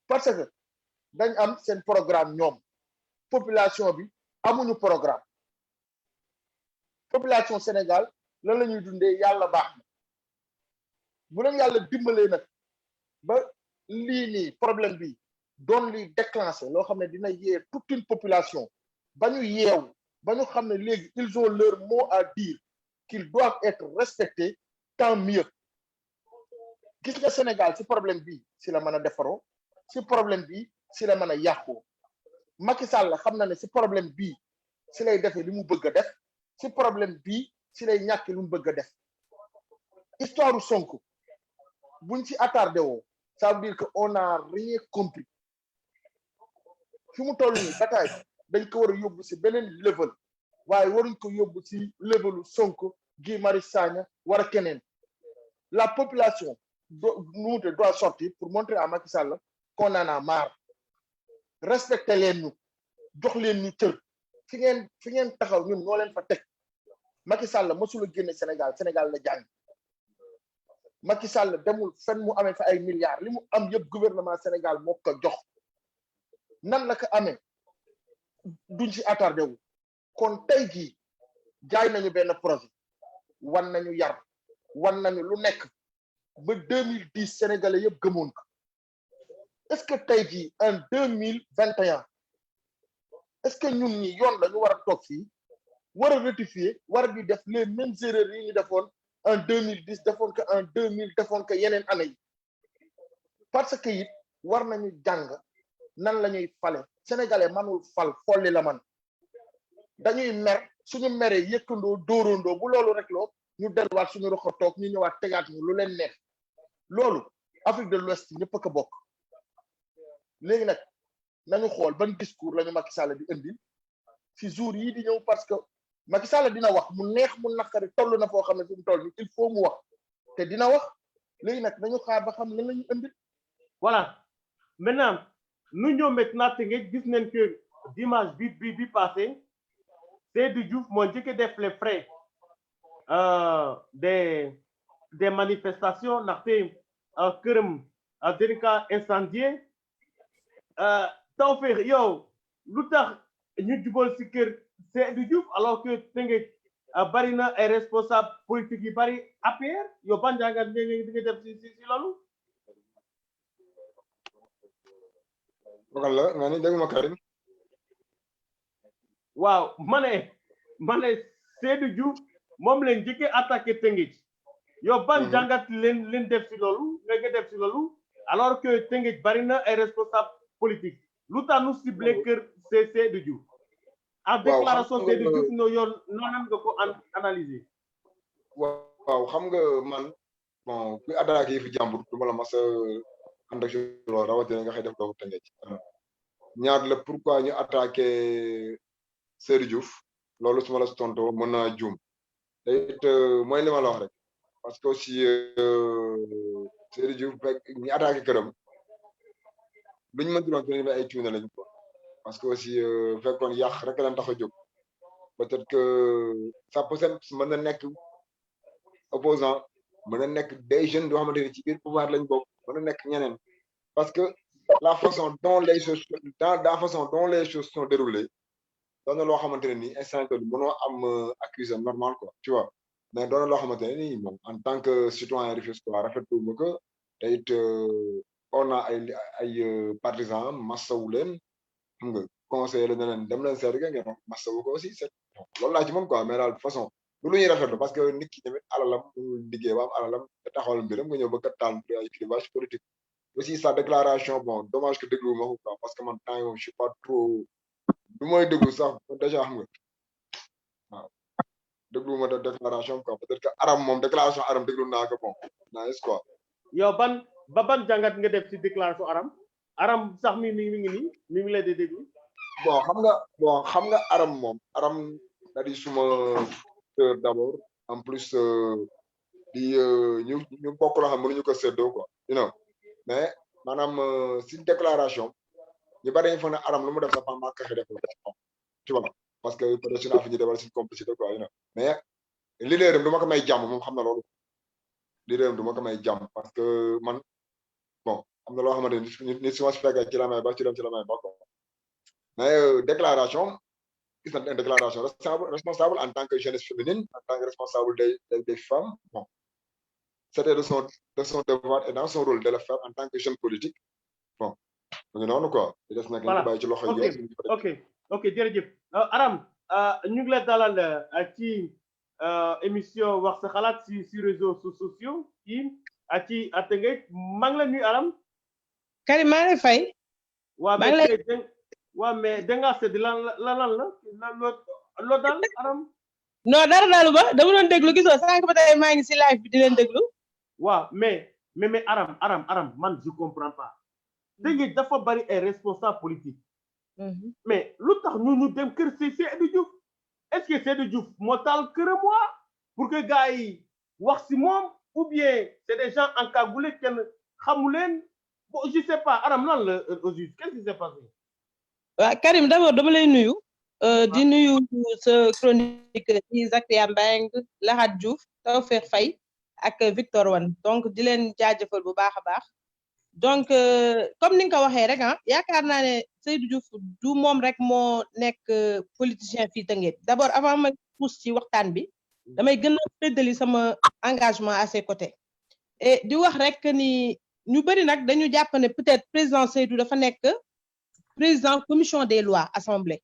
S4: parce que dañ am seen programme ñoom population bi amuñu programme population Sénégal lan la ñuy dundee yàlla baax na bu leen yàlla dimbalee nag ba lii nii problème bi doon li déclenché loo xam ne dina yee toute une population ba ñu yeewu ba ñu xam ne léegi ils ont leur mot à dire qu'ils doivent être respectés tant mieux gis nga Sénégal si problème bi si la mën a defaroo si problème bi si la mën a yàqoo Macky Sall xam na ne si problème bii si lay defee li mu bëgg a def si problème bii si lay ñàkk lu mu bëgg a def histoire Sonko buñ ci attardé woo ça veut dire que on a rien compris fi mu toll nii bataille dañ ko war a yóbbu si beneen level waaye waruñ ko yóbbu si levelu Sonko Guy Marius Sagna war a keneen la population doit sortir pour montrer à Macky Sall qu'on en a marre respecté leen ñu jox leen ñu cër fi ngeen taxaw ñun ñoo leen fa teg Macky Sall mësula génne Sénégal la jàng Macky Sall demul fenn mu amee fa ay milliards li mu am yëpp gouvernement Sénégal moo ko jox nan la ko amee duñ ci attardé wu kon tey jii jaay nañu benn projet wan nañu yar wan nañu lu nekk ba 2010 sénégalais yëpp gëmoon ko est-ce que tey jii en 2021 est-ce que ñun ñi yoon la ñu war a toog fii war a rectifier war a di def les mêmes erreurs yi ñu defoon en 2010 defoon ko en 2000 defoon ko yeneen année yi parce que it war nañu jàng nan la ñuy fale sénégalais manul fal folli la man dañuy mer suñu meree yëkkandoo dóorandoo bu loolu rek loo ñu delluwaat suñu roxo toog ñu ñëwaat tegaat ñu lu leen neex loolu Afrique de l'Ouest ñëpp a ko bokk léegi nag nañu xool ban discours la ñu Macky Sall di indi ci jour yi di ñëw parce que Macky Sall dina wax mu neex mu naqari toll na foo xam ne fi mu toll nii il faut mu wax te dina wax léegi nag nañu xaar ba xam lan la ñu indi.
S1: Voilà maintenant nous ñëw maintenant te nga gis nañ que dimanche bi passé Seydou Diouf moo njëkk def les frais des manifestations ndaxte këram dañ ka incendié Tawfekh yow lu tax ñu jubal si kër Seydou Diouf alors que Tëngéej bari na ay responsable politique yu bari APR yow ban jàngat nga def si loolu.
S2: Bakal la nga ni dégguma Karim.
S1: waaw ma ne Seydou Diouf moom leen njëkkee attaqué Tëngéej yow ban jàngat leen def si loolu nga def si loolu alors que Tëngéej bari na ay responsable politique lu tax nu ciblé kër Seydou Diouf en déclaration Seydou Diouf no yoon noonu nga ko analyser.
S2: waaw xam nga man bon kuy attaqué yi fi jàmbur du ma la mas a ànd ak loolu rawatina nga xëy def doomu Tëngéej ñaar la pourquoi ñu attaqué Seydou Diouf loolu su ma la si tontoo mën naa juum te it mooy li ma la wax rek parce que aussi Seydou Diouf fekk ñu attaqué këram luñ mën di doon te ay cuune lañ ko parce que aussi fekkoon yàq rek lañ tax a jóg peut-être que ça peut être mën na nekk opposant mën na nekk des jeunes yoo xamante ni ci biir pouvoir lañ bokk mën na nekk ñeneen parce que la façon dont les choses sont déroulées doon na loo xamante ne nii instant bi mënoo am accusé normal quoi tu vois mais doon na loo xamante ne nii moom en tant que citoyen Rufisquois rafetlu ma ko te it on a ay partisans massawu leen xam nga conseiller la ne leen dem leen seet ngeen massawu ko aussi c'est loolu laa ci mën quoi mais daal de façon lu ñuy rafetlu parce que nit ki tamit alalam mënul liggéey ba am alalam te taxawal mbiram nga ñëw ba kat taal ay clivage politique aussi sa déclaration bon dommage que déglu ma ko quoi parce que man temps yi moom je suis pas trop du mooy déglu sax déjà xam nga waaw déglu ma déclaration quoi peut-être que aram moom déclaration aram déglu naa ko bon nice quoi.
S1: yow ban jàngat nga def ci déclaration aram sax mi ngi lay di déglu.
S2: bon xam nga aram moom aram da di suma sœur d'abord en plus di ñu bokk loo xam mënuñu ko séddoo quoi you know mais maanaam si déclaration ñu bari dañu foog ne aram lu mu def sax pas mal def tu vois parce que peut-être suñu affinité wala suñu complicité quoi you know mais leader am du ma ko may jàmm moom xam na loolu leader am du ma ko may jàmm parce que man bon am na loo xamante ni nit si ma si fekkee ci la may ba ci dem ci la may ba quoi mais déclaration gis na déclaration responsable en tant que jeunesse féminine en tant que responsable des femmes bon c'était de son devoir et dans son rôle de le faire en tant que jeune politique bon mu ngi noonu quoi di des nag ñu bàyyi ci loxo yi
S1: ok jërëjëf aram ñu ngi la dalal ci émission wax sa xalaat si réseaux sociaux ci Tëngéej maa ngi la nuyu aram
S6: Karim maa ngi lay fay
S1: waaw mais dangaa sedd lan la loo dal aram
S6: non dara dalu ba dama doon déglu gisoo sànq ba tey maa ngi si live bi di leen déglu
S1: waaw mais aram man je comprends pas Tëngéej dafa bari ay responsable politique mais lu tax ñu dem kër Seydou Diouf est-ce que Seydou Diouf moo taal këram pour que gars yi wax si moom ou bien c'est des gens encagoulés kenn xamu leen bon je sais pas aram lan la au juste qu'est-ce qui s'est passé
S6: waaw Karim d'abord dama lay nuyu di nuyu sa chronique yi Zakaria Mbengue Lahat Diouf Tawfekh Faye ak Victor Wan donc di leen jaajëfal bu baax a baax donc comme ni nga ko waxee rek yaakaar naa ne Seydou Diouf du moom rek moo nekk politicien fii Tëngéej d'abord avant ma pousse ci waxtaan bi damay gën a feddali sama engagement à ses côtés et di wax rek ni ñu bëri nag dañu jàpp ne peut-être président Seydou dafa nekk président commission des lois assemblée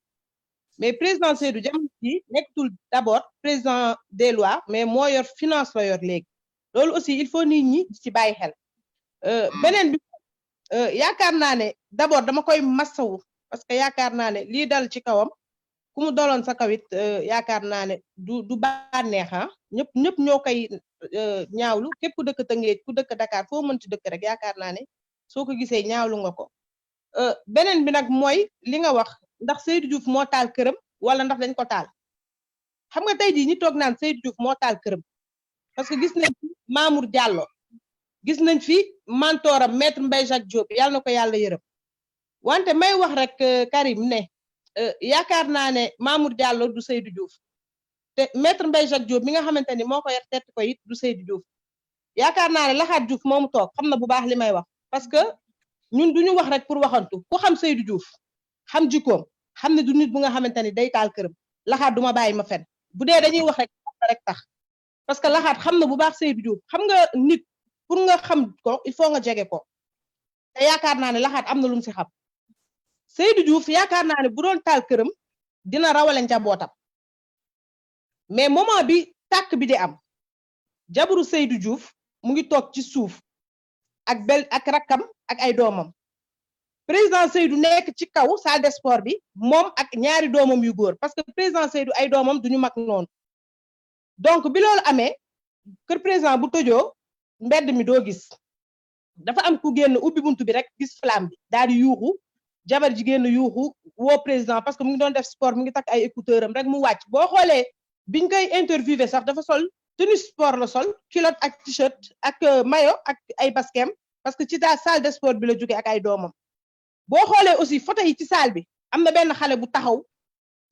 S6: mais président Seydou jamono ji nekkatul d'abord président des lois mais moo yor finance la yor léegi loolu aussi il faut nit ñi ci bàyyi xel beneen bi yaakaar naa ne d'abord dama koy massawu parce que yaakaar naa ne lii dal ci kawam ku mu doloon sa kawit yaakaar naa ne du bànneex ñëpp ñoo koy ñaawlu képp ku dëkk Tëngéej ku dëkk Dakar foo mën ci dëkk rek yaakaar naa ne soo ko gisee ñaawlu nga ko beneen bi nag mooy li nga wax ndax Seydou Diouf moo taal këram wala ndax dañ ko taal xam nga tey jii ñi toog naan Seydou Diouf moo taal këram parce que gis nañ fi Mamour Diallo gis nañ fi mentoram maître Mbaye Jacques Diop yàlla na ko yàlla yërëm wante may wax rek Karim ne yaakaar naa ne Mamour Diallo du Seydou Diouf te maître Mbaye Jacques Diop mi nga xamante ni moo ko yor tett ko it du Seydou Diouf yaakaar naa ne Laxaat Diouf moomu toog xam na bu baax li may wax parce que ñun duñu wax rek pour waxantu ku xam Seydou Diouf xam jikkoom xam ne du nit bu nga xamante ni day taal këram Laxaat duma bàyyi ma fen bu dee dañuy wax rek tax parce que Laxaat xam na bu baax Seydou Diouf xam nga nit pour nga xam ko il faut nga jege ko te yaakaar naa ne Laxaat am na lu mu si xam Seydou Diouf yaakaar naa ne bu doon taal këram dina rawale njabootam mais moment bi tàkk bi di am jabaru Seydou Diouf mu ngi toog ci suuf ak rakkam ak ay doomam président Seydou nekk ci kaw salle de sport bi moom ak ñaari doomam yu góor parce que président Seydou ay doomam duñu mag noonu donc bi loolu amee kër président bu tojoo mbedd mi doo gis dafa am ku génn ubbi buntu bi rek gis flamme bi daal di yuuxu jabar ji génn yuuxu woo président parce que mu ngi doon def sport mu ngi takk ay écouteur am rek mu wàcc boo xoolee biñ koy interviewé sax dafa sol tenue sport la sol culotte ak t-shirt ak maillot ak ay baskem parce que ci daa salle de sport bi la jóge ak ay doomam boo xoolee aussi photo yi ci salle bi am na benn xale bu taxaw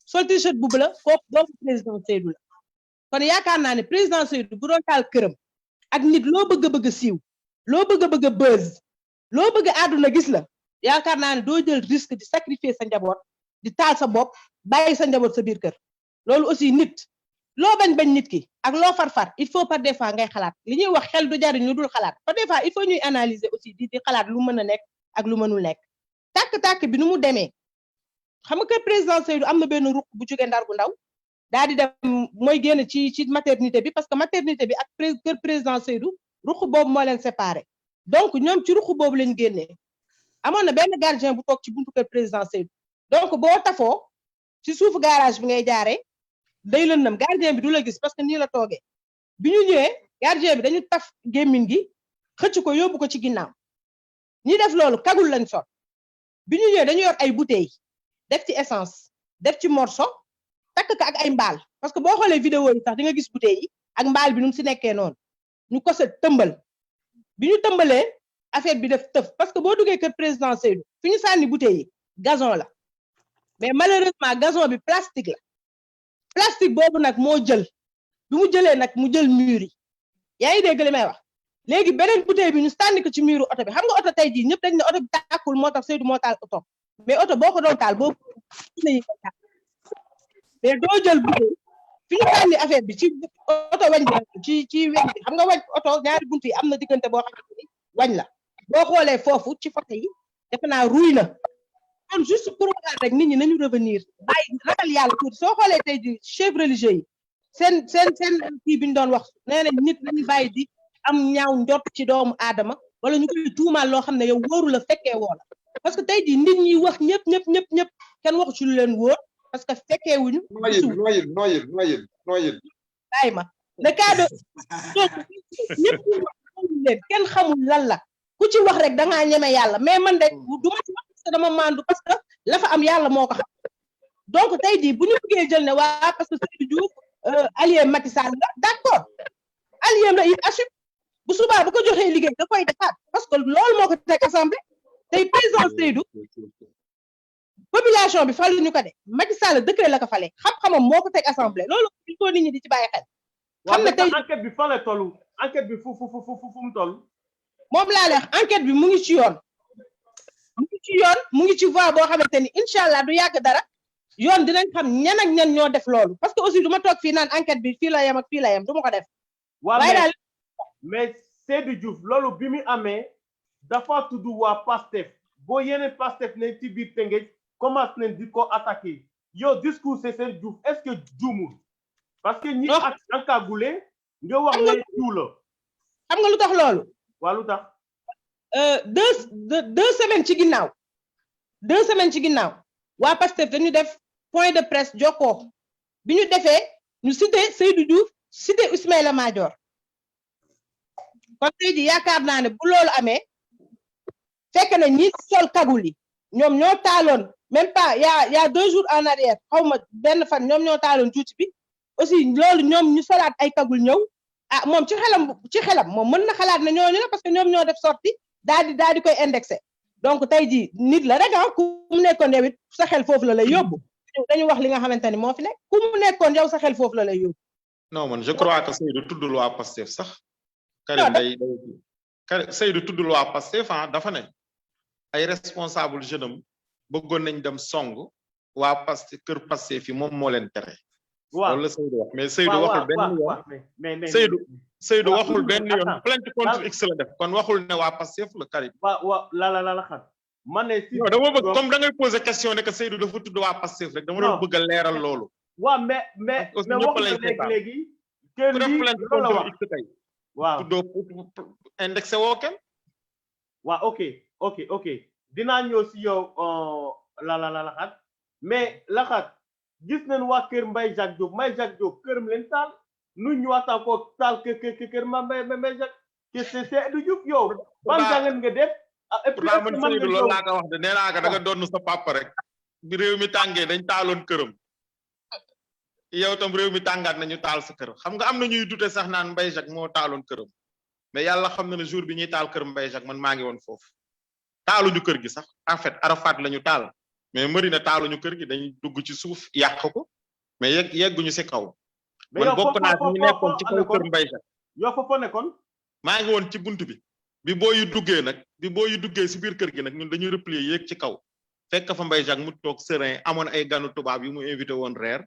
S6: sol t-shirt bu bleu kooku doomu président Seydou la kon yaakaar naa ne président Seydou bu doon taal këram ak nit loo bëgg a siiw loo bëgg a buzz loo bëgg a àdduna gis la yaakaar naa ne doo jël risque di sacrifier sa njaboot di taal sa bopp bàyyi sa njaboot sa biir kër loolu aussi nit loo bañ nit ki ak loo farfar il faut par des fois ngay xalaat li ñuy wax xel du jariñ lu dul xalaat par des fois il faut ñuy analyser aussi di xalaat lu mën a nekk ak lu mënul nekk tàkk-tàkk bi nu mu demee xam nga kër président Seydou am na benn ruq bu jóge Ndar gu ndaw daal di dem mooy génn ci maternité bi parce que maternité bi ak kër président Seydou ruq boobu moo leen séparé donc ñoom ci ruq boobu lañ génnee amoon na benn gardien bu toog ci buntu kër président Seydou donc boo tafoo ci suufu garage bi ngay jaaree day lëndëm gardien bi du la gis parce que nii la toogee bi ñu ñëwee gardien bi dañu taf gémmiñ gi xëcc ko yóbbu ko ci ginnaaw ñi def loolu kagul lañ sol bi ñu ñëwee dañu yor ay bouteilles def ci essence def ci morceau takk ko ak ay mbaal parce que boo xoolee vidéo yi sax di nga gis bouteilles yi ak mbaal bi nu mu si nekkee noonu ñu ko sa tëmbal bi ñu tëmbalee affaire bi def tëf parce que boo duggee kër président Seydou fi ñu sànni bouteilles yi gazon la mais malheureusement gazon bi plastique la plastique boobu nag moo jël bi mu jëlee nag mu jël mur yi yaa ngi dégg li may wax léegi beneen bouteille bi ñu sànni ko ci muru oto bi xam nga oto tey jii ñëpp dañ ne oto bi tàkkul moo tax Seydou moo taal oto mais oto boo ko doon taal boobu mais doo jël bouteille fi ñu sànni affaire bi ci oto wañ bi ci weñ bi xam nga wañ oto ñaari buntu yi am na diggante boo xam ne wañ la boo xoolee foofu ci photo yi defe naa ruy na kon juste pour waxaat rek nit ñi nañu revenir bàyyi ragal yàlla tuuti soo xoolee tey jii chefs religieux yi seen kii bi ñu doon wax nee nañ nit nañu bàyyi di am ñaaw njort ci doomu aadama wala ñu koy tuumaal loo xam ne yow wóoru la fekkee woo la parce que tey jii nit ñi wax ñëpp kenn waxu ci lu leen wóor parce que fekkee wuñu
S2: noyil
S6: bàyyi ma le cas de ñëpp leen kenn xamul lan la ku ci wax rek dangaa ñeme yàlla mais man de du ma ci wax parce que dama mandu parce que la fa am yàlla moo ko xam donc tey jii bu ñu bëggee jël ne waa parce que Seydou Diouf allié Macky Sall la d'accord allié la il assume bu subaa bu ko joxee liggéey da koy defaat parce que loolu moo ko teg assemblée tey président Seydou population bi falu ñu ko de Macky Sall décret la ko fale xam-xamam moo ko teg assemblée loolu il faut nit ñi di ci bàyyi xel.
S1: xam ne tey enquête bi fan la tollu enquête bi fu mu toll.
S6: moom laa lay wax enquête bi mu ngi ci yoon mu ngi ci voie boo xamante ni incha allah du yàgg dara yoon dinañ xam ñan ak ñan ñoo def loolu parce que aussi du ma toog fii naan enquête bi fii la yem ak fii la yem du ma ko def.
S1: waaye daal mais Seydou Diouf loolu bi mu amee dafa tudd waa Pastef boo yeneen Pastef ne ci biir Tëngéej commence nañ di ko attaqué yow discours Seydou Diouf est-ce que juumul parce que ñi ak encagoulé nga wax ne tout la.
S6: xam nga lu tax loolu.
S1: waa lu tax.
S6: deux semaines ci ginnaaw waa Pastef dañu def point de presse jokkoo bi ñu defee ñu cité Seydou Diouf cité Ismaïla Madior kon tey ji yaakaar naa ne bu loolu amee fekk na ñi sol kagul yi ñoom ñoo taaloon même pas y a 2 jours en arrière xaw ma benn fan ñoom ñoo taaloon tuuti bi aussi loolu ñoom ñu solaat ay kagul ñëw ah moom ci xelam moom mën na xalaat ne ñooñu la parce que ñoom ñoo def sorti daal di koy indexé donc tey jii nit la rek ku mu nekkoon yow it sa xel foofu la lay yóbbu dañu wax li nga xamante ni moo fi nekk ku mu nekkoon yow sa xel foofu la lay yóbbu.
S3: non man je crois que Seydou tuddul waa Pastef sax. Karim day Seydou tuddul waa Pastef dafa ne ay responsable jeune am bëggoon nañ dem song waa Pastef kër Pastef fi moom moo leen tere.
S1: waaw
S3: loolu la Seydou wax mais Seydou waxul benn yoon Seydou waxul benn yoon plainte contre X la def kon waxul ne waa Pastef la Karim.
S1: waaw la xam man ne si
S3: non dama bëgg comme da ngay poser question ne que Seydou dafa tudd waa Pastef rek dama doon bëgg a leeral loolu.
S1: waaw mais wax léegi que lii loolu la wax waaw
S3: tuddoo indexé woo kenn.
S1: waaw ok dinaa ñëw si yow la xat mais laxat gis nañ waa kër Mbaye Jacques Diop këram leen taal nu ñu waxtaan ko taal kër Mbaye Jacques que c'est du Diouf yow ban jàngat nga def et puis
S3: man Seydou loolu laa ko wax de nee naa ko da nga doon sa papa rek bi réew mi tàngee dañ taaloon këram yow tam réew mi tàngaat nañu taal sa kër xam nga am na ñuy dute sax naan Mbaye Jacques moo taaloon këram mais yàlla xam na ne jour bi ñuy taal kër Mbaye Jacques man maa ngi woon foofu taaluñu kër gi sax en fait Arafat lañu taal mais Marina taaluñu kër gi dañuy dugg ci suuf yàq ko mais yegguñu si kaw man bokk naa ci ñu nekkoon ci kaw kër Mbaye Jacques
S1: yow foofu nekkoon
S3: maa ngi woon ci bunt bi booyu duggee nag bi booyu duggee si biir kër gi nag ñun dañuy replier yéeg ci kaw fekk fa Mbaye Jacques mu toog serein amoon ay ganu tubaab yu mu invité woon reer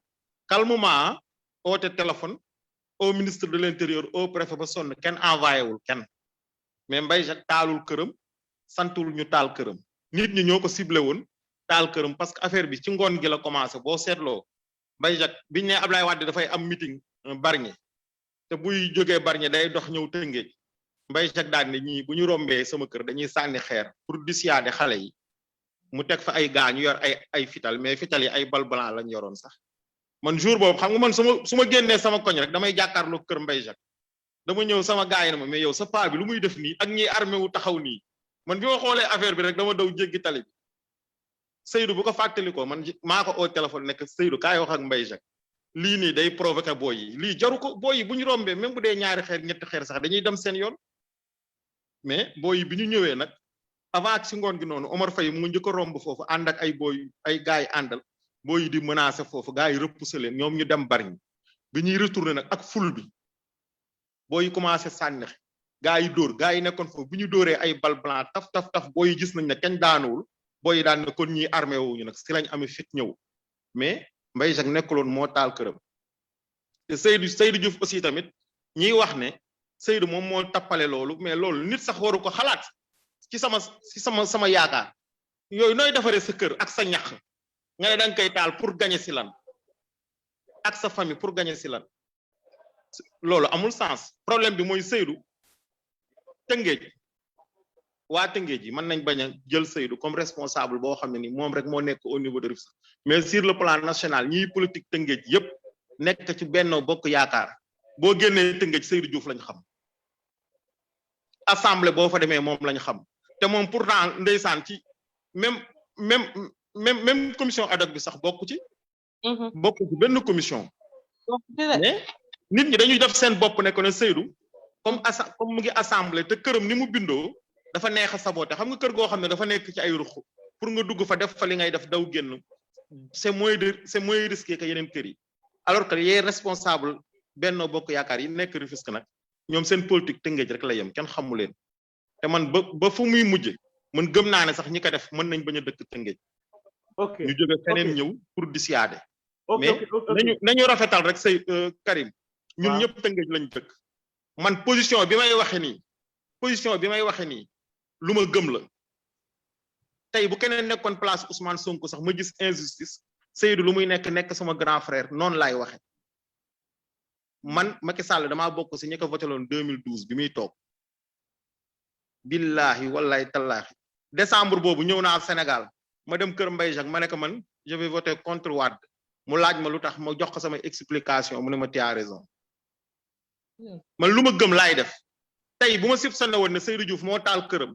S3: calmement oote téléphone au ministre de l'intérieur au préfet ba sonn kenn envoyé wul kenn mais Mbaye Jacques taalul këram santul ñu taal këram nit ñi ñoo ko ciblé woon taal këram parce que affaire bi ci ngoon gi la commencé boo seetloo Mbaye Jacques biñ ne Ablaye Wade dafay am meeting Bargny te buy jógee Bargny day dox ñëw Tëngéej Mbaye Jacques daal ne ñii bu ñu rombee sama kër dañuy sànni xeer pour dissuader xale yi mu teg fa ay gaa ñu yor ay fital mais fital yi ay bal blanc lañ yoroon sax man jour boobu xam nga man su ma génnee sama koñ rek damay jàkkaarloo kër Mbaye Jacques dama ñëw sama gaa yi na ma mais yow sa paa bi lu muy def nii ak ñiy armé wu taxaw nii man bi ma xoolee affaire bi rek dama daw jéggi tali bi Seydou bu ko fàttali ko man maa ko au téléphone nekk Seydou kaay wax ak Mbaye Jacques lii nii day provoqué booy yi lii jaru ko booy yi bu ñu rombee même bu dee ñaari xeer ñetti xeer sax dañuy dem seen yoon mais booy yi bi ñu ñëwee nag avant ak si ngoon gi noonu Omar Faye mu njëkk a romb foofu ànd ak ay booy ay gars yi àndal booy yi di menacer foofu gars yi repousser leen ñoom ñu dem Bargny bi ñuy retourner nag ak ful bi booy yi commencé sànni gars yi dóor gars yi nekkoon foofu bu ñu dóoree ay bal blanc taf booy yi gis nañ ne kañ daanuwul booy yi daan ne kon ñii armé wuñu nag si lañ amee fit ñëw mais Mbaye Jacques nekkuloon moo taal këram te Seydou Diouf aussi tamit ñiy wax ne Seydou moom moo tappale loolu mais loolu nit sax waru ko xalaat ci sama yaakaar yooyu nooy defaree sa kër ak sa ñax nga ne da nga koy taal pour gagner si lan ak sa famille pour gagner si lan loolu amul sens problème bi mooy Seydou Tëngéej waa Tëngéej yi mën nañ bañ a jël Seydou comme responsable boo xam ne ni moom rek moo nekk au niveau de Rufisque mais sur le plan national ñiy politique Tëngéej yépp nekk ci Benno Bokk Yaakaar boo génnee Tëngéej Seydou Diouf lañ xam assemblée boo fa demee moom lañ xam te moom pourtant ndeysaan ci même commission ad hoc bi sax bokk ci benn commission mais nit ñi dañuy def seen bopp ne ko ne Seydou comme mu ngi assemblée te këram ni mu bindoo dafa neex a saboté xam nga kër goo xam ne dafa nekk ci ay ruq pour nga dugg fa def fa li ngay def daw génn c'est moins risqué que yeneen kër yi alors que yee responsable Benno Bokk Yaakaar yi nekk Rufisque nag ñoom seen politique Tëngéej rek la yem kenn xamu leen te man ba fu muy mujje man gëm naa ne sax ñi ko def mën nañ bañ a dëkk Tëngéej ñu jóge feneen ñëw pour dissuader mais nañu rafetal rek say Karim ñun ñëpp Tëngéej lañ dëkk man position bi may waxe nii lu ma gëm la tey bu keneen nekkoon place Ousmane Sonko sax ma gis injustice Seydou lu muy nekk sama grand frère noonu laay waxe man Macky Sall damaa bokk si ñi ko voté loon 2012 bi muy toog billahi wallahi tallahi décembre boobu ñëw naa Sénégal ma dem kër Mbaye Jacques ma ne ko man je vais voter contre Wade mu laaj ma lu tax ma jox ko sama explication mu ne ma tu as raison man lu ma gëm laay def tey bu ma soupçonné woon ne Seydou Diouf moo taal këram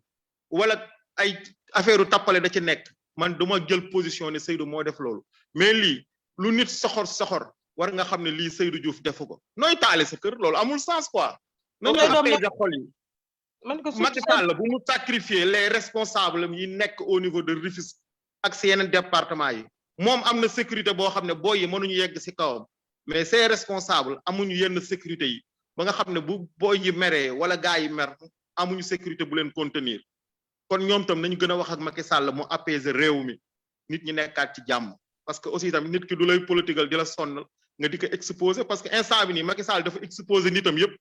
S3: wala ay affaire tappale da ci nekk man duma jël position ne Seydou moo def loolu mais lii lu nit soxor war nga xam ne lii Seydou Diouf defu ko nooy taale sa kër loolu amul sens quoi nañu apaiser xol yi Macky Sall bu mu sacrifier les responsables yi nekk au niveau de Rufisque ak si yeneen département yi moom am na sécurité boo xam ne booy yi mënuñu yegg si kawam mais ces responsables amuñu yenn sécurité yi ba nga xam ne bu booy yi meree wala gars yi mer amuñu sécurité bu leen contenir kon ñoom tam nañu gën a wax ak Macky Sall mu apaiser réew mi nit ñi nekkaat ci jàmm parce que aussi tamit nit ki du lay political di la sonnal nga di ko exposer parce que instant bi nii Macky Sall dafa exposer nitam yëpp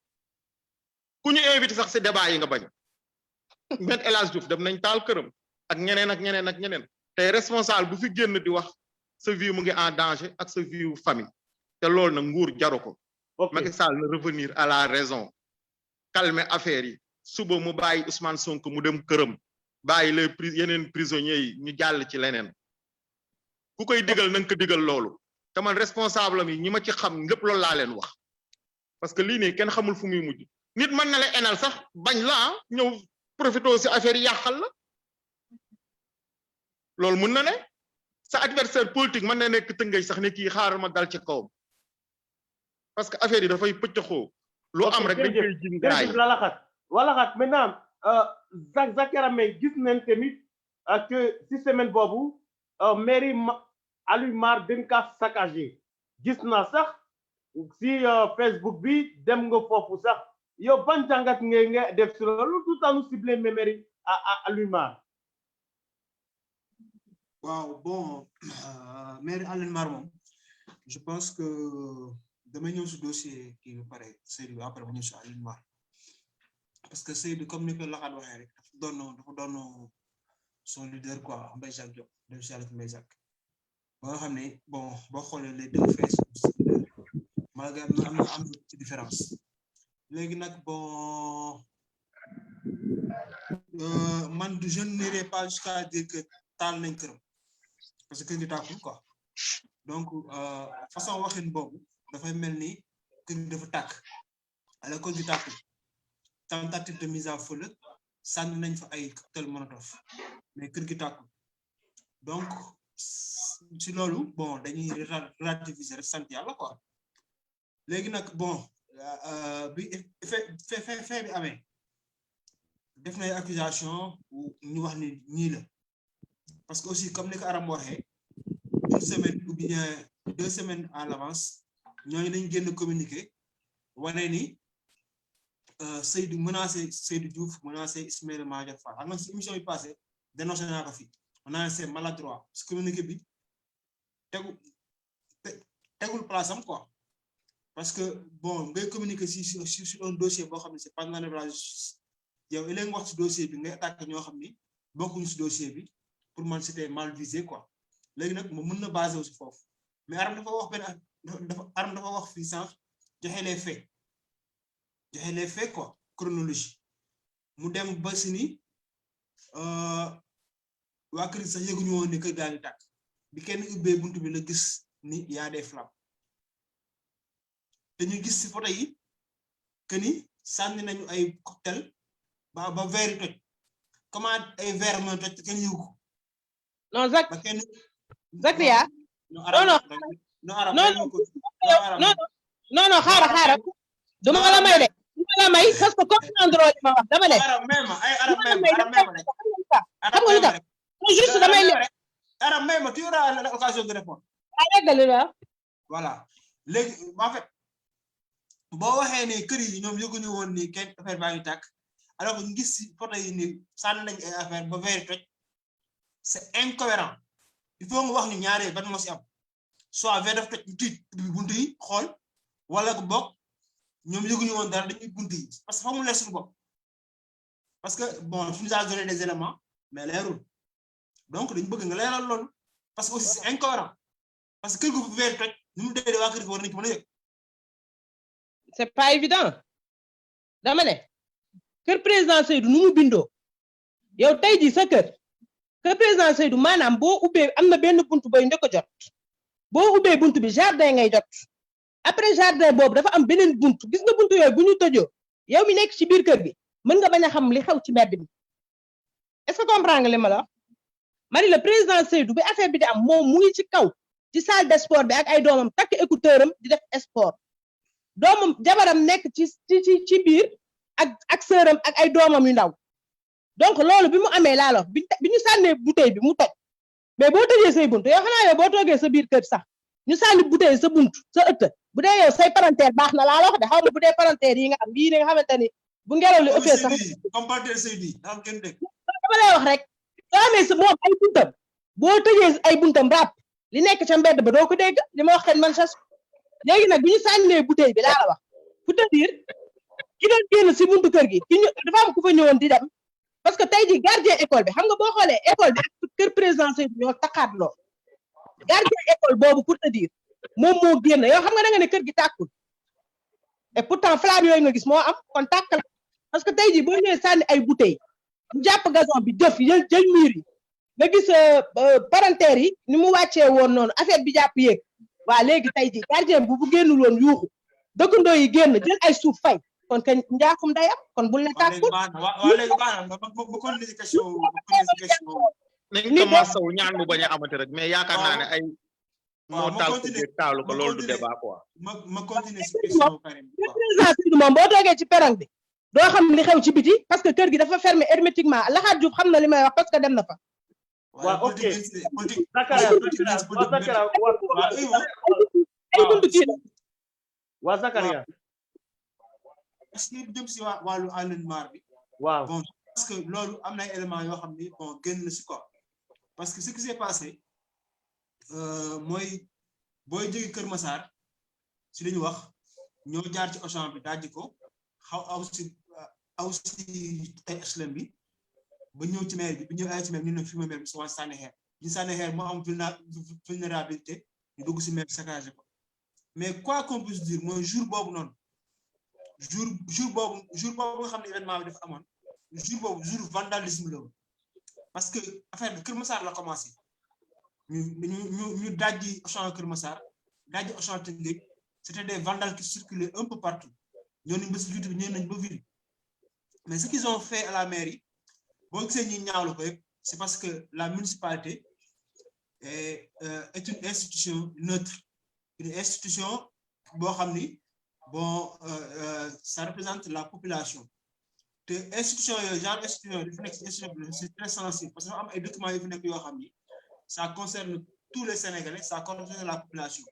S3: ku ñu invité sax si débat yi nga bañ Me El Hadji Diouf dem nañ taal këram ak ñeneen ak ñeneen ak ñeneen tey responsable bu fi génn di wax sa vie mu ngi en danger ak sa vie famille te loolu nag nguur jaru ko Macky Sall na revenir à la raison calmer affaire yi suba mu bàyyi Ousmane Sonko mu dem këram bàyyi les yeneen prisonniers yi ñu jàll ci leneen ku koy digal na nga ko digal loolu te man responsable yi ñi ma ci xam lépp loolu laa leen wax parce que lii nii kenn xamul fu muy mujj nit mën na la enal sax bañ la ñëw profité si affaire yi yàqal la loolu mun na ne sa adversaire politique mën na nekk tëngay sax ne kii xaaral ma dal ci kawam parce que affaire yi dafay pëccëxoo lu am rek dañ koy jim gaay
S1: walaxat maintenant Zak Yaramé gis nañ tamit que si semaine boobu mairie Aliou Mar dañ ka saccagé gis naa sax si Facebook bi dem nga foofu sax yow ban jàngat nga def si loolu tout en ciblé mairie à Aliou Mar.
S5: waaw bon mairie Aliou Mar moom je pense que dama ñëw si dossier kii ba pare Seydou après ma ñëw si Aliou Mar parce que Seydou comme ni ko Laxaat waxee rek dafa doon son leader quoi Mbaye Jacques Diop dem si yàlla Mbaye Jacques ba nga xam ne bon boo xoolee les deux faits malgré am ci différence léegi nag bon man je n'irai pas jusqu'à dire que taal nañ këram parce que kër gi tàkkul quoi donc façon waxin boobu dafay mel ni kër gi dafa tàkk alors kër gi tàkkul tentative de mise à feu la sànni nañ fa ay cocktail Molotov mais kër gi tàkkul donc si loolu bon dañuy relativiser rek sant yàlla quoi léegi nag bon bi fait bi amee def na ay accusation ñu wax ni ñii la parce que aussi comme ni ko Aram waxee une semaine ou bien 2 semaines à l'avance ñooñu dañ génn communiqué wane ni Seydou menacé Seydou Diouf menacé Ismaïla Madior Fall xam nga si émission yi passé dénoncé naa ko fi on a c'est maladroit ce communiqué bi tegul place am quoi parce que bon ngay communiquer sur un dossier boo xam ne c'est pas dans la justice yow il nga wax ci dossier bi ngay attaqué ñoo xam ni bokkuñu ci dossier bi pour man c'était mal visé quoi léegi nag moom mën na basé aussi foofu mais Aram dafa wax Aram dafa wax fii sànq joxe les faits quoi chronologie mu dem ba si ni waa kër sax yëguñu woon ni kër gaa ngi tàkk bi kenn ubbee buntu bi la gis ni y a des flammes te ñu gis ci photo yi que ni sànni nañu ay cocktail ba verre yi toj comment ay verre mën a toj kenn yëgu ko
S6: non Zakaria non xaaral duma la may de duma la may parce que comprendre li ma wax dama ne
S5: xam
S6: nga lu tax juste damay le
S5: Aram même tu auras l'occasion de répondre
S6: yeggali la
S5: voilà léegi en fait boo waxee ne kër yi ñoom yëguñu woon ni kenn affaire baa ngi tàkk alors que ñu gis ci photo yi ni sànni nañ ay affaire ba verre toj c'est incohérent il faut nga wax ñu ñaaree ban moo ci am soit verre daf toj ñu tiit buntu yi xool wala bokk ñoom yëguñu woon dara dañuy buntu yi parce que fa mu leer suñu bopp parce que bon tu nous as donné des éléments mais leerul donc dañu bëgg nga leeral loolu parce que aussi c'est incohérent parce que kër gu verre toj ñu mu dee waa kër gi war nañ ko mën a yëg
S6: c'est pas évident dama ne kër président Seydou nu mu bindoo yow tey jii sa kër président Seydou maanaam boo ubbee am na benn buntu boy njëkk a jot boo ubbee buntu bi jardin ngay jot après jardin boobu dafa am beneen buntu gis nga buntu yooyu bu ñu tëjoo yow mi nekk ci biir kër gi mën nga bañ a xam li xew ci mbedd mi est-ce que comprendre nga li ma la wax mari le président Seydou bi affaire bi di am moom mu ngi ci kaw ci salle de sport bi ak ay doomam takk écouteur am di def sport doomam jabaram nekk ci biir ak sëram ak ay doomam yu ndaw donc loolu bi mu amee laa la bi ñu sànnee bouteille bi mu toj mais boo tëjee say buntu yow xanaa yow boo toogee sa biir kër sax ñu sànni bouteille sa buntu sa ëtt bu dee yow say palanteer baax na laa la wax de xaw ma bu dee palanteer yi nga am yii nga xamante ni bu ngelaw li ëppee sax
S5: comparter Seydi am kenn dégg
S6: dama lay wax rek soo amee sa moom ay buntam boo tëjee ay buntam ràpp li nekk ca mbedd ba doo ko dégg li ma wax xen man sas léegi nag bu ñu sànnee bouteille bi laa la wax pour te dire ki doon génn si buntu kër gi ki ñu dafa am ku fa ñëwoon di dem parce que tey jii gardien école bi xam nga boo xoolee école bi ak kër président Seydou ñoo taxaat loo gardien école boobu pour te dire moom moo génn yow xam nga da nga ne kër gi tàkkul et pourtant flamme yooyu nga gis moo am kon tàkk la parce que tey jii boo ñëwee sànni ay bouteille mu jàpp gazon bi def jël mur yi nga gis parentère yi ni mu wàccee woon noonu affaire bi jàpp yéeg waa léegi tey jii gardien bu génnul woon yuuxu dëkkandoo yi génn jël ay suuf fay kon kañ njaaxum day am kon bul ne tàkkul
S5: waa léegi baax na ba continuer si question
S3: nañ ko masaw ñaan mu bañ a amati rek mais yaakaar naa ne ay moo taal ko taalu ko loolu du débat quoi
S5: ma continuer si question Karim
S6: président Seydou moom boo toogee ci perang bi doo xam li xew ci biti parce que kër gi dafa fermé hermétiquement Laxaat Diouf xam na li may wax parce que dem na fa
S1: waaw ok
S6: ay buntu kii la
S1: waa Zakaria
S5: est-ce que jëm si wàllu alignement bi
S1: waaw
S5: bon parce que loolu am na ay éléments yoo xam ni bon génn na si quoi parce que ce qui s'est passé mooy booy jóge Kër Massar si li ñu wax ñoo jaar ci Auchan bi dajji ko xaw aw si ay HLM bi ba ñëw ci maire bi bu ñëw ay ci maire ñu ne fi ma maire bi si wàllu sànni xeer ñu sànni xeer moo am vulnérabilité ñu dugg si maire bi saccagé ko mais quoi qu'on puisse dire mooy jour boobu noonu jour boobu nga xam ne événement bi dafa amoon jour vandalisme la woon parce que affaire bi Kër Massar la commencé ñu dajji Auchan Kër Massar dajji Auchan Tëngéej c'était des vandales qui circulaient un peu partout ñoo nañ ba si YouTube ñëw nañ ba ville mais ce qu'ils ont fait à la mairie boo gisee ñi ñaawlu ko yëpp c'est parce que la municipalité est une institution neutre une institution boo xam ni bon ça représente la population te institution yooyu genre institution yi dafa nekk si institution bi c'est très sensible parce que dafa am ay documents yu fi nekk yoo xam ni ça concerne tous les Sénégalais ça concerne la population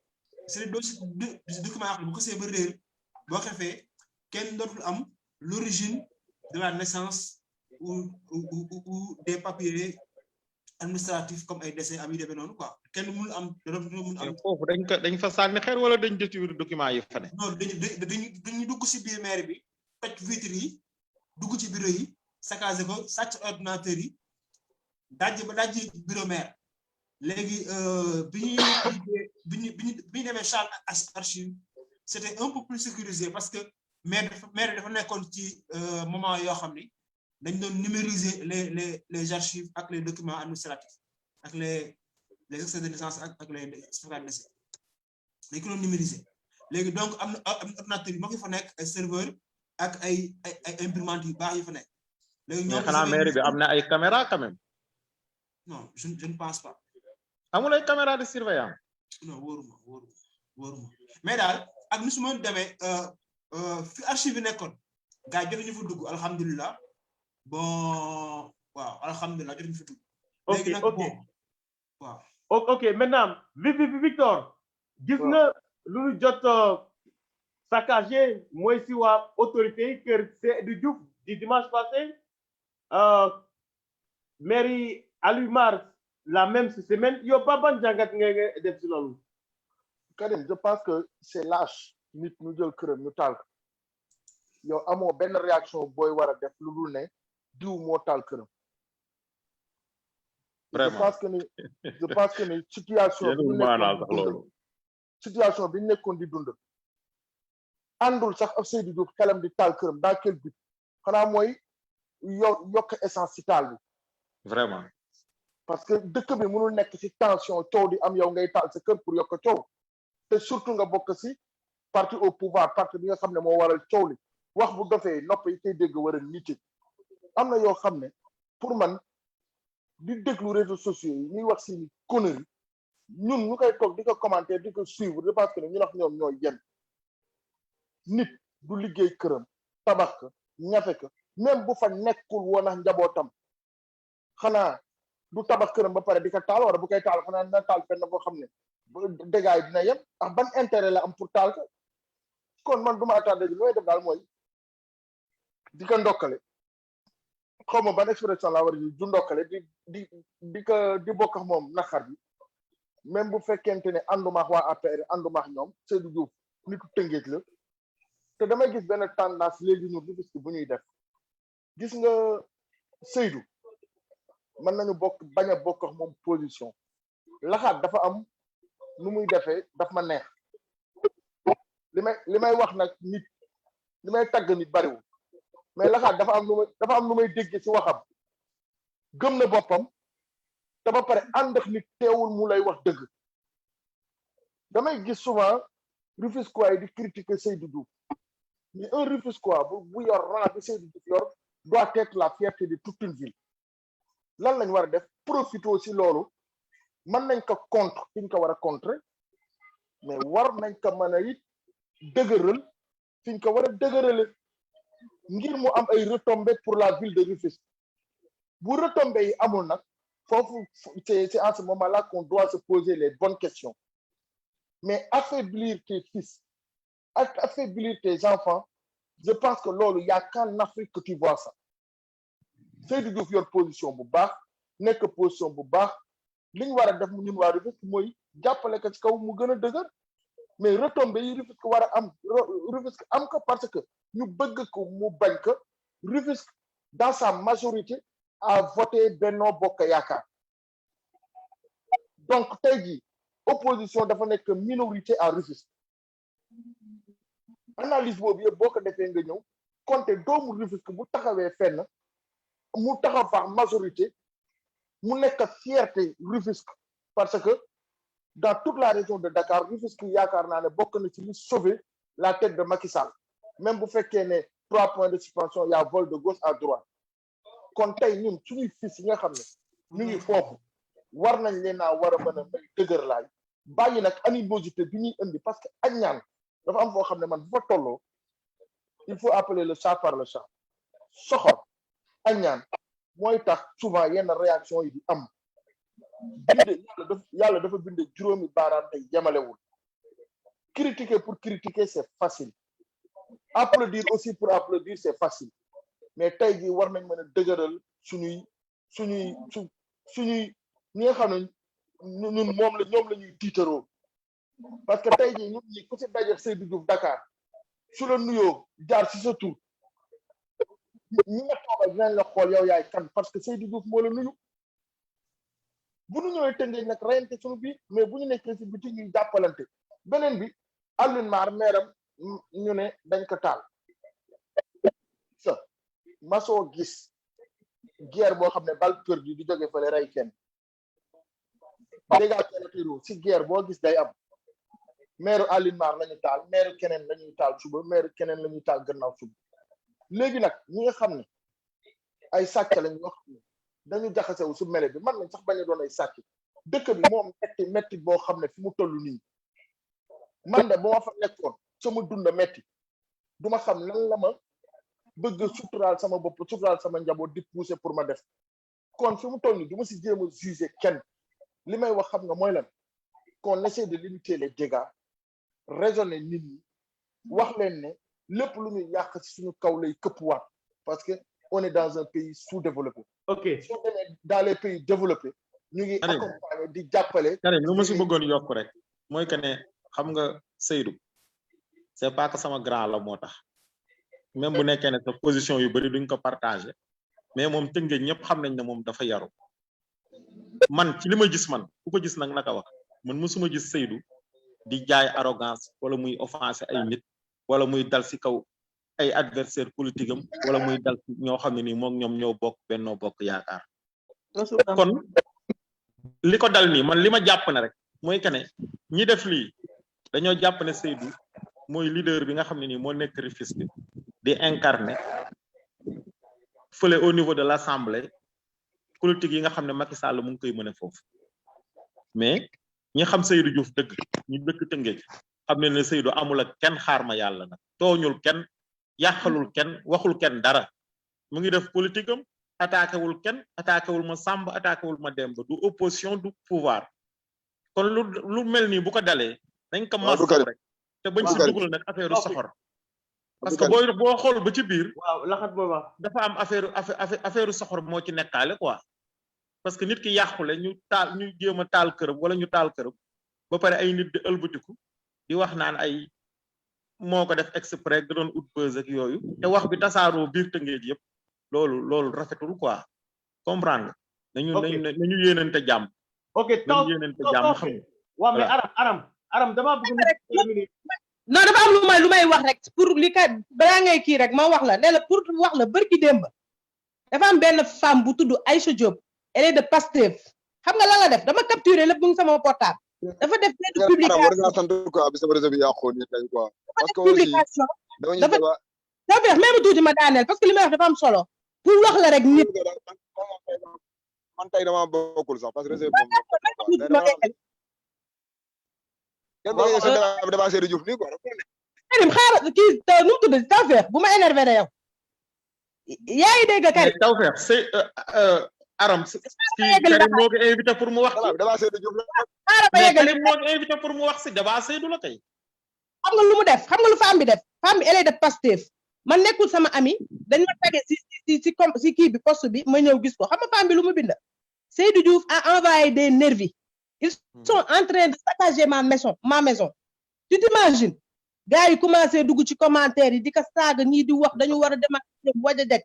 S5: c'est des documents yoo xam ne bu ko see ba réer boo xefee kenn dootul am l'origine de la naissance ou des papiers administratifs comme ay décès am yu demee noonu quoi kenn mënul am
S3: foofu dañ fa sànni xeer wala dañ détruire document yi fa ne
S5: non dañu dugg si biir maire bi toj vitre yi dugg ci bureau yi saccagé ko sàcc ordinateur yi dajji bureau maire léegi bi ñu demee salle archive c'était un peu plus sécurisé parce que maire dafa nekkoon ci moment yoo xam ni dañ doon numériser les archives ak les documents administratifs ak les extraits de naissance ak les certificats de décès dañ ko doon numériser léegi donc am na ordinateur yi moo ngi fa nekk ay serveur ak ay imprimante yu baax yu fa nekk léegi ñoom
S3: xanaa mairie bi am na ay caméra quand même
S5: non je ne pense pas
S3: amul ay caméra de surveillance
S5: non wóoruma mais daal ak ni su ma demee fi archive bi nekkoon gars yi jotuñu fa dugg alhamdulilah bon waaw alhamdulilah jotuñu fa dugg. léegi nag bon waaw.
S1: ok maintenant Victor gis nga lu ñu jot saccagé mooy si waa autorité yi kër Seydou Diouf di dimanche passé mairie Aliou Mar la même semaine yow ban jàngat nga def si loolu.
S4: Karim je pense que c'est lâche nit ñu jël këram ñu taal yow amoo benn réaction booy war a def lu dul ne diw moo taal këram.
S3: vraiment
S4: je pense que ni situation bi ñu nekkoon di dund àndul sax ak Seydou Diouf xelam di taal këram dans quel but xanaa mooy yokk essence ci taal bi.
S3: vraiment.
S4: parce que dëkk bi mënul nekk ci tension coow di am yow ngay taal sa kër pour yokk coow te surtout nga bokk ci parti au pouvoir parti bi nga xam ne moo waral coow li wax bu dofee nopp yi koy dégg war a nit am na yoo xam ne pour man di déglu réseaux sociaux yi ñuy wax ci conneries ñun ñu koy toog di ko commenter di ko suivre je pense que ñun ak ñoom ñooy yenn nit du liggéey këram tabax ka ñafe ka même bu fa nekkul woon ak njabootam xanaa du tabax këram ba pare di ko taal wala bu koy taal xanaa dina taal fenn boo xam ne dégâts yi dina yem ak ban intérêt la am pour taal ko kon man du ma attardé bi li may def daal mooy di ko ndokkale xaw ma ban expression laa war a du ndokkale di bokk ak moom naqar bi même bu fekkente ne ànduma ak waa APR ànduma ak ñoom Seydou Diouf nitu Tëngéej la te damay gis benn tendance léegi ñu Rufisque bu ñuy def gis nga Seydou mën nañu bokk bañ a bokk ak moom position laxaat dafa am nu muy defee daf ma neex li may wax nag nit li may tagg nit bariwul mais laxaat dafa am lu may dégg ci waxam gëm na boppam te ba pare ànd ak nit teewul mu lay wax dëgg damay gis souvent Rufisquois yi di critiquer Seydou Diouf mais un Rufisquois bu yor rang bi Seydou Diouf yor doit être la fierté de toute une ville lan lañ war a def profité ci loolu mën nañ ko contre fi ñu ko war a contrer mais war nañ ko mën a it dëgëral fi ñu ko war a dëgërale ngir mu am ay retombées pour la ville de Rufisque bu retombées yi amul nag foofu c'est en ce moment-là qu'on doit se poser les bonnes questions mais affaiblir tes fils affaiblir tes enfants je pense que loolu y a qu'en Afrique que tu vois ça Seydou Diouf yor position bu baax nekk position bu baax li ñu war a def mu ñun waa Rufisque mooy jàppale ko ci kaw mu gën a dëgër mais retombées yi Rufisque war a am Rufisque am ko parce que ñu bëgg ko mu bañ ko Rufisque dans sa majorité a voté Benno Bokk Yaakaar donc tey jii opposition dafa nekk minorité à Rufisque analyse boobu yëpp boo ko defee nga ñëw compter doomu Rufisque bu taxawee fenn mu taxaw faax majorité mu nekk fierté Rufisque parce que dans toute la région de Dakar Rufisque yaakaar naa ne bokk na ci li sauver la tête de Macky Sall même bu fekkee ne 3 points de suspension y a vol de gauche à droite kon tey ñun suñuy fils yi nga xam ne ñu ngi foofu war nañ leen naa war a mën a may dëgër laay bàyyi nag animosité bi ñuy indi parce que añaan dafa am foo xam ne man bu fa tolloo il faut appeler le chat par le chat soxor añaan mooy tax souvent yenn réaction yi di am binde yàlla dafa binde juróomi baaraam tey yemalewul critiquer pour critiquer c'est facile applaudir aussi pour applaudir c'est facile mais tey jii war nañ mën a dëgëral suñuy ñi nga xam ne ñun ñoom la ñuy tiitaroo parce que tey jii ñun ñi ku ci daje Seydou Diouf Dakar su la nuyoo jaar ci sa tur ñi nga toogal dinañ la xool yow yaay kan parce que Seydou Diouf moo la nuyu bu ñu ñëwee tëngee nag reyante suñu biir mais bu ñu nekkee ci biti ñuy jàppalante beneen bi Alioune Mar meeram ñu ne dañ ko taal sa masoo gis guerre boo xam ne balle perdue di jóge fële rey kenn dégâts collatéraux ci guerre boo gis day am maire Alioune Mar lañu taal maire keneen lañuy taal suba maire keneen lañuy taal gannaaw suba léegi nag ñi nga xam ne ay sàcc lañ wax dañu jaxasewu su mele bi man nañ sax bañ a doon ay sàcc dëkk bi moom metti boo xam ne fi mu toll nii man de bu ma fa nekkoon sama dund metti du ma xam lan la ma bëgg suturaal sama bopp suturaal sama njaboot di pousser pour ma def kon fi mu toll nii du ma si jéem a juger kenn li may wax xam nga mooy lan qu'on essaie de limiter les dégâts raisonner nit ñi wax leen ne lépp lu ñuy yàq ci suñu kaw lay këppwaat parce que on est dans un pays sous-développé.
S1: ok
S4: soo demee dans les pays développés ñu ngi accompagner di jàppale.
S3: Karim lu ma si bëggoon yokk rek mooy que ne xam nga Seydou c'est pas que sama grand la moo tax même bu nekkee ne sa position yu bari duñ ko partager mais moom Tëngéej ñëpp xam nañ ne moom dafa yaru man ci li ma gis man ku ko gis nag naka wax man mësuma gis Seydou di jaay arrogance wala muy offenser ay nit wala muy dal si kaw ay adversaire politique am wala muy dal si ñoo xam ne nii moom ñoom ñoo bokk Benno Bokk Yaakaar kon li ko dal nii man li ma jàpp ne rek mooy que ne ñi def lii dañoo jàpp ne Seydou mooy leader bi nga xam ne nii moo nekk Rufisque di incarner fële au niveau de l'Assemblée politique yi nga xam ne Macky Sall mu ngi koy mën a foofu mais ñi xam Seydou Diouf dëgg ñu dëkk Tëngéej xam ne Seydou amul ak kenn xaar ma yàlla nag tooñul kenn yàqalul kenn waxul kenn dara mu ngi def politique am attaqué wul kenn attaqué wul ma Samba attaqué wul ma Demba du opposition du pouvoir kon lu mel nii bu ko dalee dañ ko masaw rek te bañ si dugal nag affaire soxor parce que boo xool ba ci biir
S1: waaw laxat booy wax
S3: dafa am affaire soxor moo ci nekkaale quoi parce que nit ki yàqule ñu jéem a taal këram wala ñu taal këram ba pare ay nit di ëlbatiku di wax naan ay moo ko def exprès da doon ut buzz ak yooyu te wax bi tasaaroo biir Tëngéej yëpp loolu rafetul quoi comprendre nga nañu yéenante jàmm
S1: ok
S3: nañu yéenante jàmm xam nga
S1: waaw mais aram dama bëgg
S6: non dafa am lu may wax rek pour li ka balaa ngay kii rek ma wax la ne la pour wax la bërki démb dafa am benn femme bu tudd Aïcha Diop elle est de Pastef xam nga lan la def dama capturer lépp mu ngi sama portable dafa def benn publication
S2: war nga sant quoi bi sama réseau bi yàqoo ni tey quoi parce que
S6: publication dafa même tuuti ma daaneel parce que li may wax dafa am solo pour wax la rek nit
S2: man tey dama bokkul sax parce que réseau bi dama Seydou Diouf nii quoi
S6: Karim xaaral kii nu mu tudd Tawfekh bu ma énervé na yow yaa ngi dégg Karim
S3: Tawfekh c'est Aram Karim moo ko invité pour mu wax
S2: dama Seydou Diouf
S3: mais Karim moo ko invité pour mu wax si débat Seydou la kay
S6: xam nga lu mu def xam nga lu femme bi def femme bi elle est de Pastef man nekkul sama ami dañ ma tagge si kii bi poste bi ma ñëw gis ko xam nga femme bi lu mu bind Seydou Diouf a envoyé des nervis ils sont en train de saccager ma maison tu t'imagines gars yi commencé dugg ci commentaire yi di ko saaga ñii di wax dañu war a dem ak waja jeg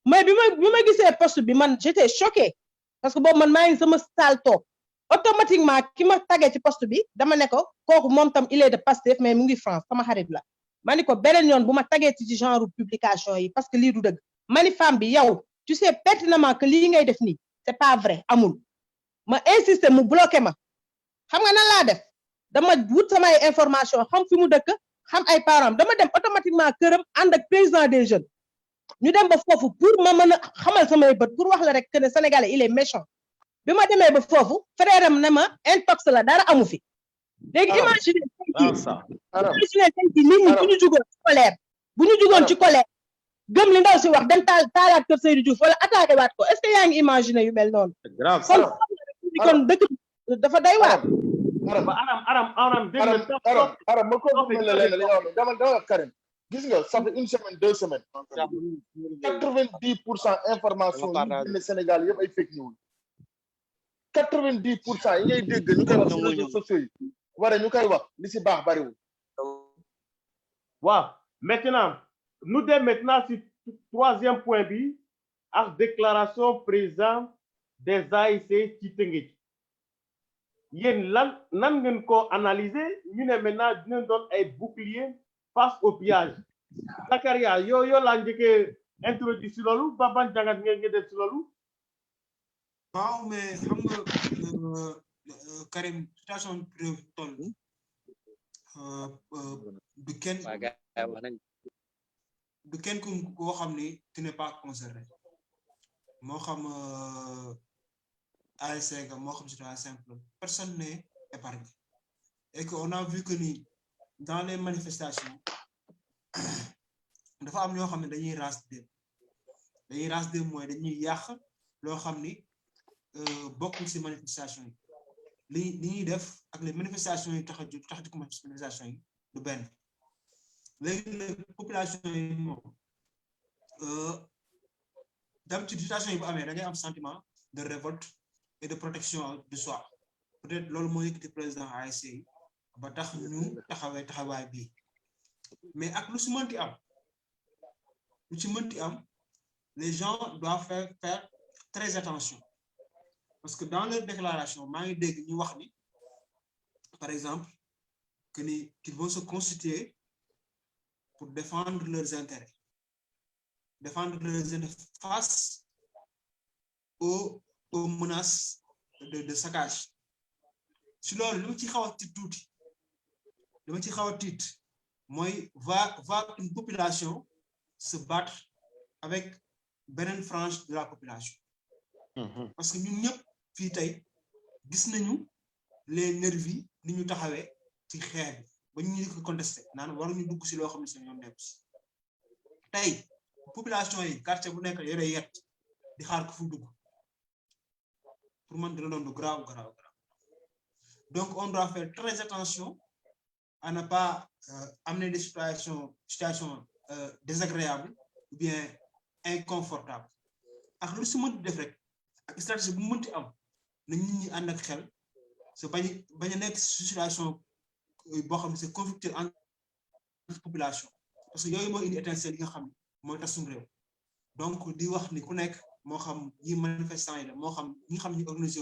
S6: mais bi ma gisee poste bi man j'étais choqué parce que boobu man maa ngi sama salle toog automatiquement ki ma tagee ci poste bi dama ne ko kooku moom tam il est de Pastef mais mu ngi France sama xarit la ma ni ko beneen yoon bu ma tagee ci genre publication yi parce que lii du dëgg ma ni femme bi yow tu sais pertinemment que lii ngay def nii c'est pas vrai amul ma insister mu bloqué ma xam nga nan laa def dama wut samay information xam fi mu dëkk xam ay parents dama dem automatiquement këram ànd ak président des jeunes ñu dem ba foofu pour ma mën a xamal samay bët pour wax la rek que ne Sénégalais il est méchant bi ma demee ba foofu frère am ne ma intox la dara amu fi léegi imaginer tey jii nit ñi bu ñu jugoon ci colère gëm li ndaw si wax dem taalaat kër Seydou Diouf wala attaqué waat ko est-ce que yaa ngi imaginer yu mel noonu kon dëkk dafa day waar
S4: aram ma ko mel leen dama Karim gis nga ça fait une semaine 2 semaines 90% information yi génn Sénégal yëpp ay fake news 90% yi ngay dégg ñu koy wax ci réseaux sociaux yi wara ñu koy wax li si baax bariwul
S1: waaw maintenant nous dem maintenant sur troisième point bi ak déclaration président des AIC ci Tëngéej yéen nan ngeen ko analyser ñu ne maintenant dinañ doon ay bouclier face au pillage Zakaria yoo laa njëkkee introduit si loolu ba ban jàngat ngeen def si loolu
S5: waaw mais xam nga Karim situation réew toll du kenn koo xam ni tu n'es pas concerné moo xam ASC nga moo xam citoyen simple personne n'est épargné et que on a vu que ni dans les manifestations dafa am ñoo xam ne dañuy race dem mooy dañuy yàq loo xam ni bokkul ci manifestation yi li ñuy def ak les manifestations yi tax di ko manifestation yi du benn léegi nag population yi moom d'habitude situation yi bu amee da ngay am sentiment de révolte et de protection de soi peut-être loolu moo yëkkati président ASC yi ba tax ñu taxawaay bii mais ak lu ci mënti am les gens doivent faire très attention parce que dans leur déclaration maa ngi dégg ñu wax ni par exemple que ni qu'ils vont se constituer pour défendre leurs intérêts face aux menaces de saccage si loolu li ma ci xaw a tiit mooy va une population se battre avec beneen frange de la population parce que ñun ñëpp fii tey gis nañu les nervis ni ñu taxawee ci xeex bi ba ñu ko contesté naan waruñu dugg si loo xam ne seen yoon nekku si tey population yi quartier bu nekk yore yet di xaar ko fu dugg pour man dina doon du grave. Donc on doit faire très attention à ne pas amener des situations désagréables ou bien inconfortables ak lu si mënti def rek ak stratégie bu mënti am na nit ñi ànd ak xel c'est bañ a nekk situation boo xam ne c'est conflictuel entre population parce que yooyu mooy indi étincelle yi nga xam ne mooy tas suñu réew donc di wax ni ku nekk moo xam ñi manifestant yi la moo xam ñi nga xam ne ñu organisé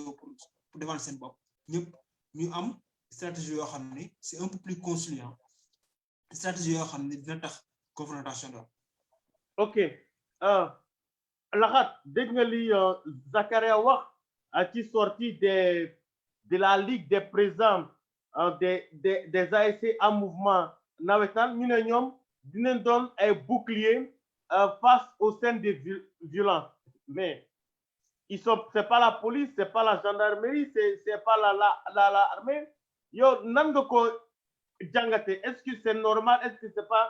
S5: pour défendre seen bopp ñëpp ñu am stratégie yoo xam ne c'est un peu plus conciliant stratégie yoo xam ne dina tax confrontation do
S1: ok Lahat dégg nga li Zakaria wax ci sortie de la Ligue des présidents des ASC en mouvement nawetaan ñu ne ñoom dinañ doon ay bouclier face au sein des violences mais c'est pas la police c'est pas la gendarmerie c'est pas la armée yow nan nga ko jàngate est-ce que c'est normal est-ce que c'est pas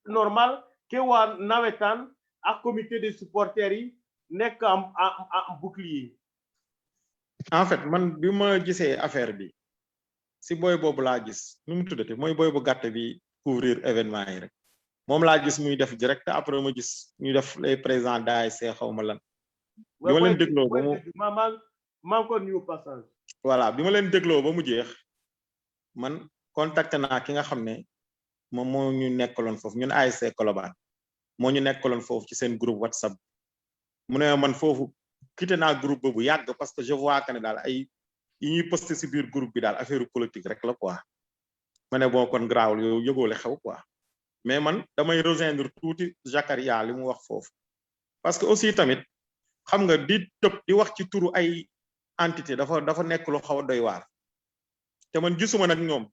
S1: normal que waa nawetaan ak comité de supporters yi nekk en bouclier.
S3: En fait man bi ma gisee affaire bi si booy boobu laa gis nu mu tuddati mooy booy bu gàtt bi couvrir événement yi rek moom laa gis muy def direct après ma gis ñuy def les présidents d'ASC xaw ma lan. bi ma leen dégloo ba mu
S1: maa ko nuyu passage.
S3: voilà bi ma leen dégloo ba mu jeex man contacté naa ki nga xam ne moom moo ñu nekkaloon foofu ñun ASC Colobane moo ñu nekkaloon foofu ci seen groupe WhatsApp mu ne man foofu quitté naa groupe boobu yàgg parce que je vois que ne daal ay yi ñuy posté si biir groupe bi daal affaire politique rek la quoi ma ne bon kon garaawul yow yëgoole xew quoi mais man damay rejoindre tuuti Zakaria li mu wax foofu parce que aussi tamit xam nga di tëb di wax ci turu ay entité dafa nekk lu xaw a doy waar te man gisuma nag ñoom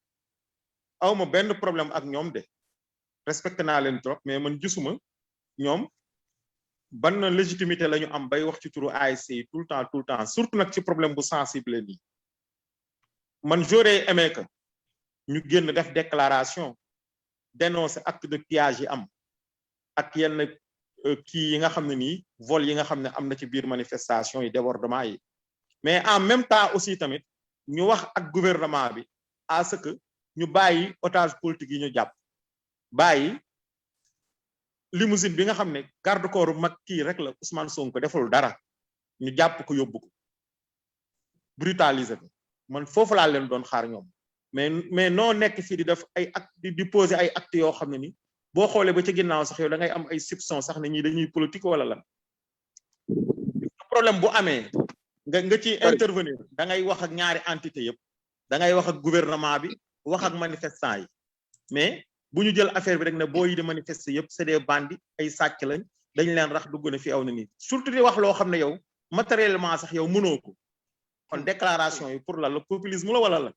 S3: awma benn problème ak ñoom de respecté naa leen trop mais man gisuma ñoom ban légitimité la ñu am bay wax ci turu ASC tout le temps surtout nag ci problème bu sensible nii man j'aurais aimé que ñu génn def déclaration dénoncer acte de pillage yi am ak yenn kii yi nga xam ne nii vol yi nga xam ne am na ci biir manifestation yi débordement yi mais en même temps aussi tamit ñu wax ak gouvernement bi à ce que ñu bàyyi otage politique yi ñu jàpp bàyyi limousine bi nga xam ne garde corps mag kii rek la Ousmane Sonko deful dara ñu jàpp ko yóbbu ko brutaliser ko man foofu laa leen doon xaar ñoom mais noo nekk fii di def ay acte di poser ay actes yoo xam ne ni boo xoolee ba ci ginnaaw sax yow da ngay am ay soupçon sax ne ñii dañuy politique wala lan problème bu amee nga ci intervenir da ngay wax ak ñaari entité yëpp da ngay wax ak gouvernement bi wax ak manifestant yi mais bu ñu jël affaire bi rek ne boo yi di manifester yëpp c'est des bandits ay sàcc lañ dañ leen rax dugg na fi aw na nii surtout di wax loo xam ne yow matériellement sax yow mënoo ko kon déclaration yi pour la le populisme la wala la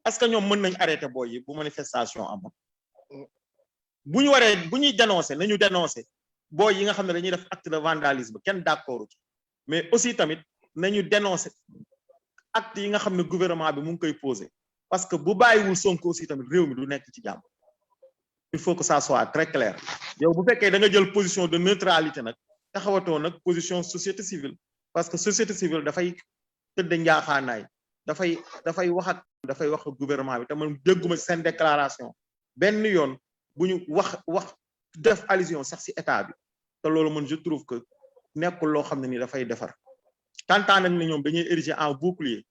S3: est-ce que ñoom mën nañ arrêter booy yi bu manifestation amoon bu ñu waree bu ñuy dénoncer nañu dénoncer booy yi nga xam ne dañuy def acte de vandalisme kenn d'accord mais aussi tamit nañu dénoncer acte yi nga xam ne gouvernement bi mu ngi koy poser parce que bu bàyyiwul Sonko aussi tamit réew mi du nekk ci jàmm il faut que ça soit très clair yow bu fekkee da nga jël position de neutralité nag taxawatoo nag position société civile parce que société civile dafay tëdd njaaxaanaay dafay wax ak gouvernement bi te man dégguma seen déclaration benn yoon bu ñu wax def allusion sax ci état bi te loolu man je trouve que nekkul loo xam ne ni dafay defar tantaan nañ ne ñoom dañuy ériger en bouclier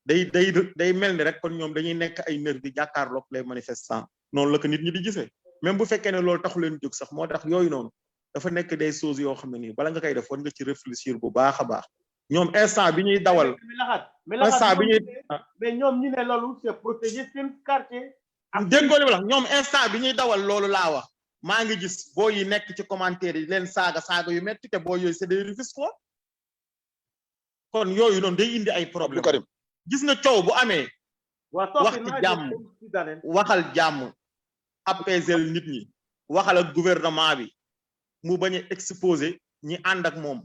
S3: day mel ni rek kon ñoom dañuy nekk ay nerf di jàkkaarloog les manifestants noonu la ko nit ñi di gisee même bu fekkee ne loolu taxu leen jóg sax moo tax yooyu noonu dafa nekk des choses yoo xam ne nii bala nga koy def war nga ci réfléchir bu baax a baax ñoom instant bi ñuy dawal instant bi ñuy
S1: mais ñoom ñu ne loolu c'est protéger seen quartier
S3: déggoo li ma wax ñoom instant bi ñuy dawal loolu laa wax maa ngi gis boo yi nekk ci commentaire yi leen saaga yu metti te boo yooyu c'est des Rufisquois kon yooyu noonu day indi ay problème gis nga coow bu amee wax ci jàmm waxal jàmm apaiser nit ñi waxal ak gouvernement bi mu bañ a exposer ñi ànd ak moom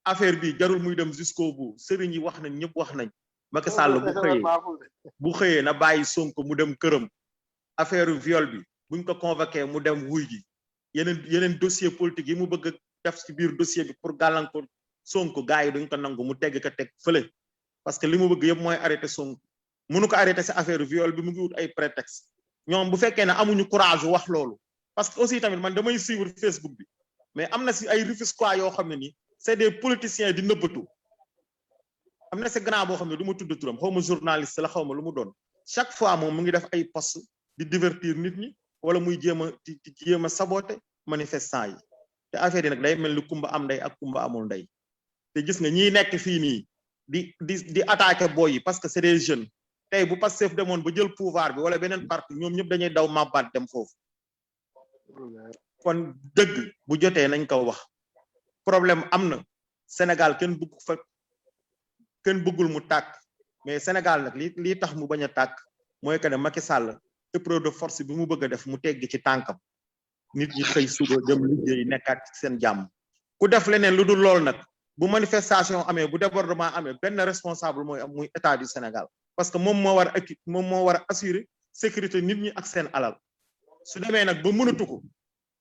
S3: affaire bi jarul muy dem jusqu'au bout sëriñ yi wax nañ ñëpp wax nañ Macky Sall bu xëyee na bàyyi Sonko mu dem këram affaire viol bi buñ ko convoqué mu dem wuy ji yeneen dossier politique yi mu bëgg def ci biir dossier bi pour gàllankoor Sonko gars yi duñ ko nangu mu tegg ko teg fële parce que li mu bëgg yëpp mooy arrêté Sonko mënu ko arrêté si affaire viol bi mu ngi wut ay prétexte ñoom bu fekkee ne amuñu courage wax loolu parce que aussi tamit man damay suivre Facebook bi mais am na si ay Rufisquois yoo xam ne ni c'est des politiciens di nëbbatu am na si grand boo xam ne du ma tudd turam xaw ma journaliste la xaw ma lu mu doon chaque fois moom mu ngi def ay post di divertir nit ñi wala muy jéem a saboter manifestant yi te affaire yi nag day mel ni kumba am ndey ak kumba amul ndey te gis nga ñiy nekk fii nii di attaquer boy yi parce que c'est des jeunes tey bu Pastef demoon ba jël pouvoir bi wala beneen parti ñoom ñëpp dañuy daw mabbaat dem foofu kon dëgg bu jotee nañ ko wax problème am na Sénégal kenn bëggul mu tàkk mais Sénégal nag lii tax mu bañ a tàkk mooy que ne Macky Sall épreuve de force bi mu bëgg a def mu tegg ci tànkam nit ñi xëy suba dem liggéey nekkaat ci seen jàmm ku def leneen lu dul lool nag bu manifestation amee bu débordement amee benn responsable mooy am muy état du Sénégal parce que moom moo war a assurer sécurité nit ñi ak seen alal su demee nag ba mënatu ko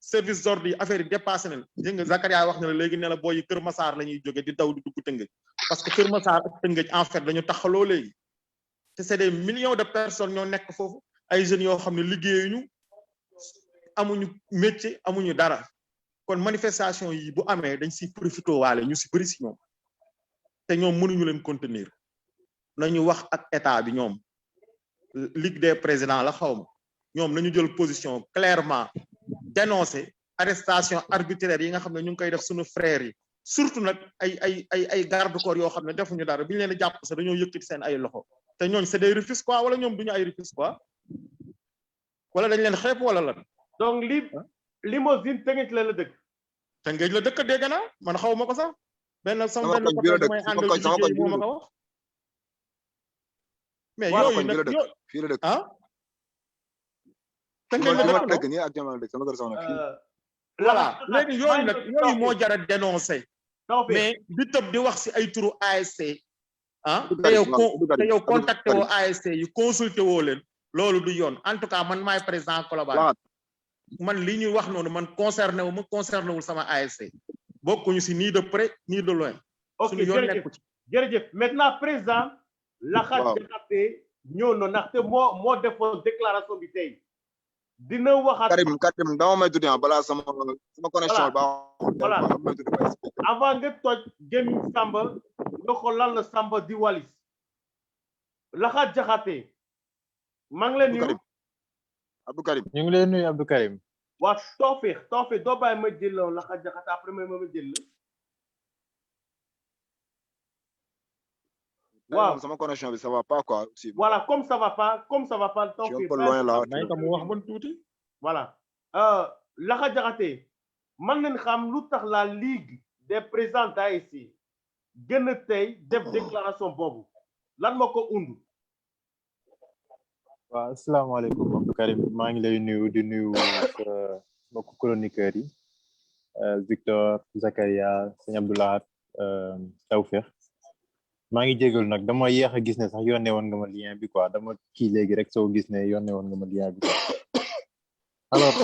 S3: service d'ordre yi affaire yi dépassé nañ dégg nga Zakaria wax na la léegi ne la booy yi Kër Massar la ñuy jóge di daw di dugg Tëngéej parce que Kër Massar ak Tëngéej en fait dañu taxaloo léegi te c'est des millions de personnes ñoo nekk foofu ay jeunes yoo xam ne liggéeyuñu amuñu métier amuñu dara kon manifestation yi bu amee dañ si profité waale ñu si bëri si ñoom te ñoom mënuñu leen contenir nañu wax ak état bi ñoom Ligue des présidents la xawma ñoom nañu jël position clairement dénoncer arrestation arbitraire yi nga xam ne ñu ngi koy def suñu frères yi surtout nag ay garde corps yoo xam ne defuñu dara bi ñu leen di jàpp sax dañoo yëkkati seen ay loxo te ñooñ c'est des Rufisquois wala ñoom duñu ay Rufisquois wala dañ leen xeeb wala lan
S1: donc Limousine Tëngéej la dëkk
S3: Tëngéej la dëkk dégg naa man xaw ma ko sax sama benn côté bu may àndal liggéey moo ma ko wax mais yooyu nag
S2: fii la dëkk
S3: ah Tëngéej la dëkk
S2: nii ak jamono dëkk sama kër soxna fii
S3: voilà léegi yooyu nag yooyu moo jar a dénoncer mais di tëb di wax si ay turu ASC ah te yow contacté woo ASC yi consulté woo leen loolu du yoon en tout cas man maay président Colobane man li ñuy wax noonu man concerné wul sama ASC bokkuñu si ni de près ni de loin.
S1: ok jërëjëf maintenant président Laxat Jaxate ñëw na ndaxte moo defoon déclaration bi tey dina waxaat
S2: Karim dama may tuddee balaa sama connexion ba
S1: voilà avant nga toj gémmiñ Samba nga xool lan la Samba di walis Laxat Jaxate maa ngi leen nuyu
S2: Abdou Karim
S7: ñu ngi leen nuyu Abdou Karim
S1: waa Tawfekh doo bàyyi ma jël la Laxat Jaxate après ma jël la waaw
S2: sama connexion bi ça va pas quoi aussi
S1: voilà comme ça va pas
S2: je suis un peu loin là
S3: mu wax ban tuuti
S1: voilà Laxat Jaxate mën nañ xam lu tax la Ligue des présidents d'ASC gën a tey def déclaration boobu lan moo ko undu
S7: waaw asalaamaaleykum Abdou Karim maa ngi lay nuyu di nuyu mbokku chroniqueurs yi Victor Zakaria Sëñ Abdoulahat Tawfekh maa ngi jégalu nag dama yéex a gis ne sax yónnee woon nga ma lien bi quoi dama kii léegi rek soo gis ne yónnee woon nga ma lien bi quoi alors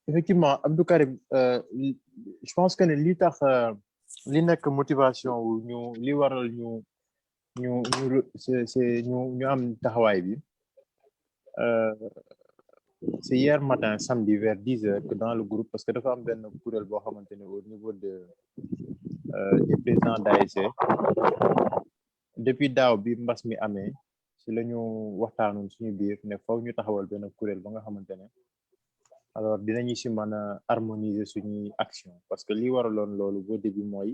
S7: effectivement Abdou Karim je pense que ne li tax li nekk motivation wu ñu li waral ñu am taxawaay bi c'est hier matin samedi vers 10 heures que dans le groupe parce que dafa am benn kuréel boo xamante ne au niveau des présidents d'ASC depuis daaw bi mbas mi amee si la ñu waxtaanoon suñu biir ne faw ñu taxawal benn kuréel ba nga xamante ne alors dinañu si mën a harmoniser suñuy action parce que li waraloon loolu au début mooy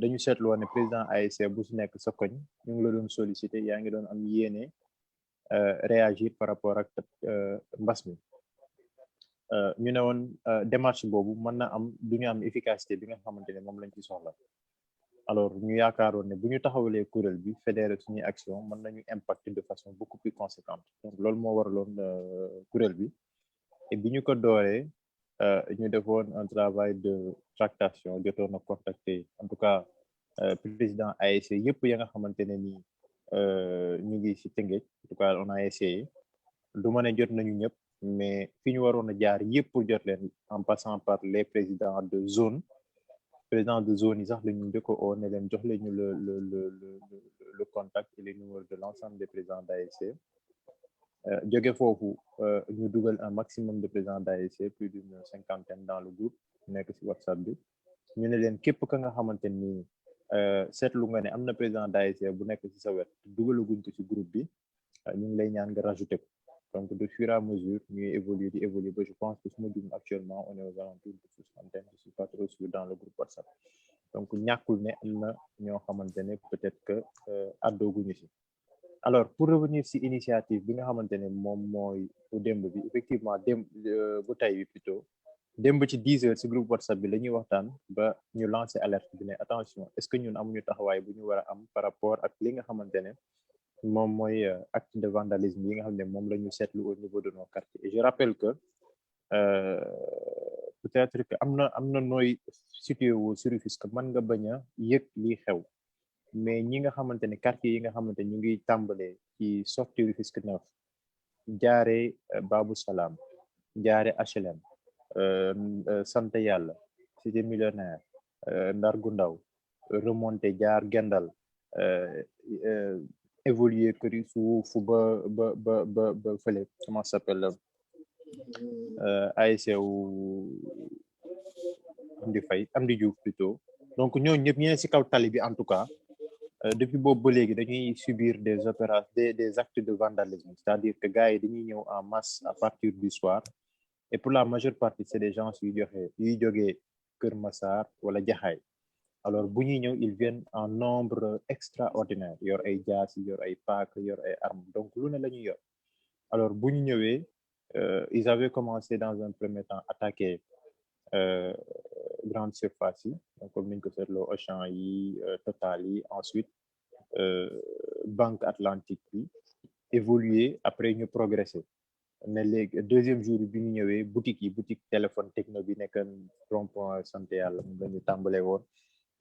S7: dañu seetlu woon ne président ASC bu si nekk sa koñ ñu ngi la doon solliciter yaa ngi doon am yéene réagir par rapport ak mbas mi ñu ne woon démarche boobu mën na am du ñu am efficacité bi nga xamante ne moom lañ ci soxla alors ñu yaakaaroon ne bu ñu taxawalee kuréel bi fédérer suñuy action mën nañu impacter de façon beaucoup plus conséquente donc loolu moo waraloon kuréel bi et bi ñu ko dooree ñu defoon un travail de tractation jotoon na contacter en tout cas président ASC yëpp ya nga xamante ne nii ñu ngi ci Tëngéej en tout cas on a essayé du ma ne jot nañu ñëpp mais fi ñu waroon a jaar yëpp pour jot leen en passant par les présidents de zone yi sax la ñu njëkk a oo ne leen jox leen ñu le contact et les numéros de l'ensemble des présidents d'ASC jóge foofu ñu dugal un maximum de présidents d'ASC plus d'une 50aine dans le groupe nekk ci WhatsApp bi ñu ne leen képp ka nga xamante ni seetlu nga ne am na président d'ASC bu nekk ci sa wet dugalaguñ ko ci groupe bi ñu ngi lay ñaan nga rajouter ko donc de fur et à mesure ñuy évoluer ba je pense que suma jum actuellement on est aux alentours de 60aine, je suis pas trop sûr dans le groupe WhatsApp donc ñàkkul ne am na ñoo xamante ne peut-être que addooguñu ci alors pour revenir ci initiative bi nga xamante ne moom mooy bu démb bi effectivement bu tey bi plutôt démb ci 10 heures ci groupe WhatsApp bi la ñuy waxtaan ba ñu lancer alerte bi ne attention est-ce que ñun amuñu taxawaay bu ñu war a am par rapport ak li nga xamante ne moom mooy acte de vandalisme yi nga xam ne moom la ñu seetlu au niveau de nos quartiers et je rappelle que peut-être que am na nooy situé wu sur Rufisque mën nga bañ a yëg lii xew mais ñi nga xamante ne quartier yi nga xamante ñu ngi tàmbalee ci sortie Rufisque Neuf jaare Babou Salam jaare HLM sant yàlla cité millionnaire Ndar gu ndaw remonté jaar Gendal évoluer këri suuf ba fële comment ça s'appelle ASC Amdi Diouf plutôt donc ñoo ñëpp ñeneen ci kaw tali bi en tout cas depuis boobu ba léegi dañuy subir des opérations des actes de vandalisme c'est-à-dire que gars yi dañuy ñëw en masse à partir du soir et pour la majeure partie c'est des gens yuy jógee Kër Massar wala Jaxaay alors bu ñuy ñëw ils viennent en nombre extraordinaire yor ay jaasi yor ay paaka yor ay armes donc lu ne la ñuy yor alors bu ñu ñëwee ils avaient commencé dans un premier temps attaquer grande surface yi donc comme niñ ko seetloo Auchan yi Total yi ensuite Banque Atlantique bi évoluer après ñu progresser mais léegi deuxième jour bi ñu ñëwee boutique téléphone Techno bi nekk rond-point sant yàlla mu lañu tàmbale woon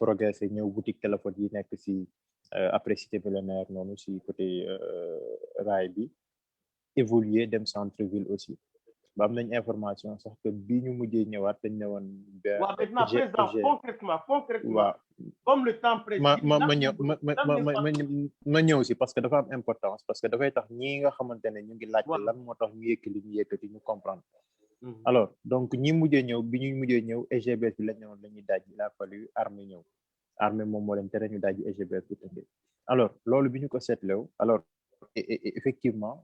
S7: progresser ñëw boutique téléphone yi nekk ci après cité millionnaire noonu ci côté raay bi évoluer dem centre-ville aussi ba am nañ information sax que bi ñu mujjee ñëwaat dañ ne woon
S1: waaw maintenant président concrètement
S7: waaw
S1: comme le temps presse
S7: ma ñëw si parce que dafa am importance parce que dafay tax ñi nga xamante ne ñu ngi laajte lan moo tax ñu yëkkati ñu yëkkati ñu comprendre alors donc ñi mujjee ñëw bi ñu mujjee ñëw EGBS bi lañ ne woon la ñuy daaj il a fallu armée ñëw armée moom moo leen tere ñu daaj EGBS bu tënkee alors loolu bi ñu ko seetlew alors effectivement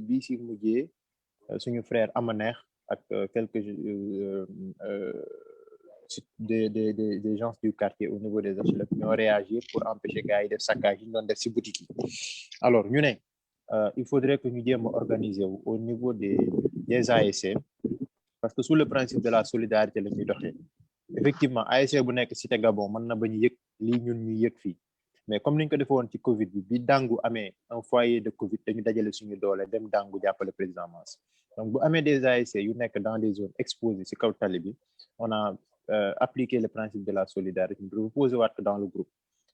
S7: bi si mujjee suñu frère Amaneex ak quelques des gens du quartier au niveau des HLM ñoo réagir pour empêcher gars yi def saccage yi ñu doon def ci boutique yi alors ñu ne il faudrait que ñu jéem a organiser wu au niveau des ASC parce que sous le principe de la solidarité la ñuy doxee effectivement ASC bu nekk Cité Gabon mën na bañu yëg lii ñun ñuy yëg fii mais comme niñ ko defee woon ci Covid bi Dangu amee un foyer de Covid dañu dajale suñu doole dem Dangu jàppale président Mass donc bu amee des ASC yu nekk dans des zones exposées ci kaw tali bi on a appliqué le principe de la solidarité ñu reposer waat ko dans le groupe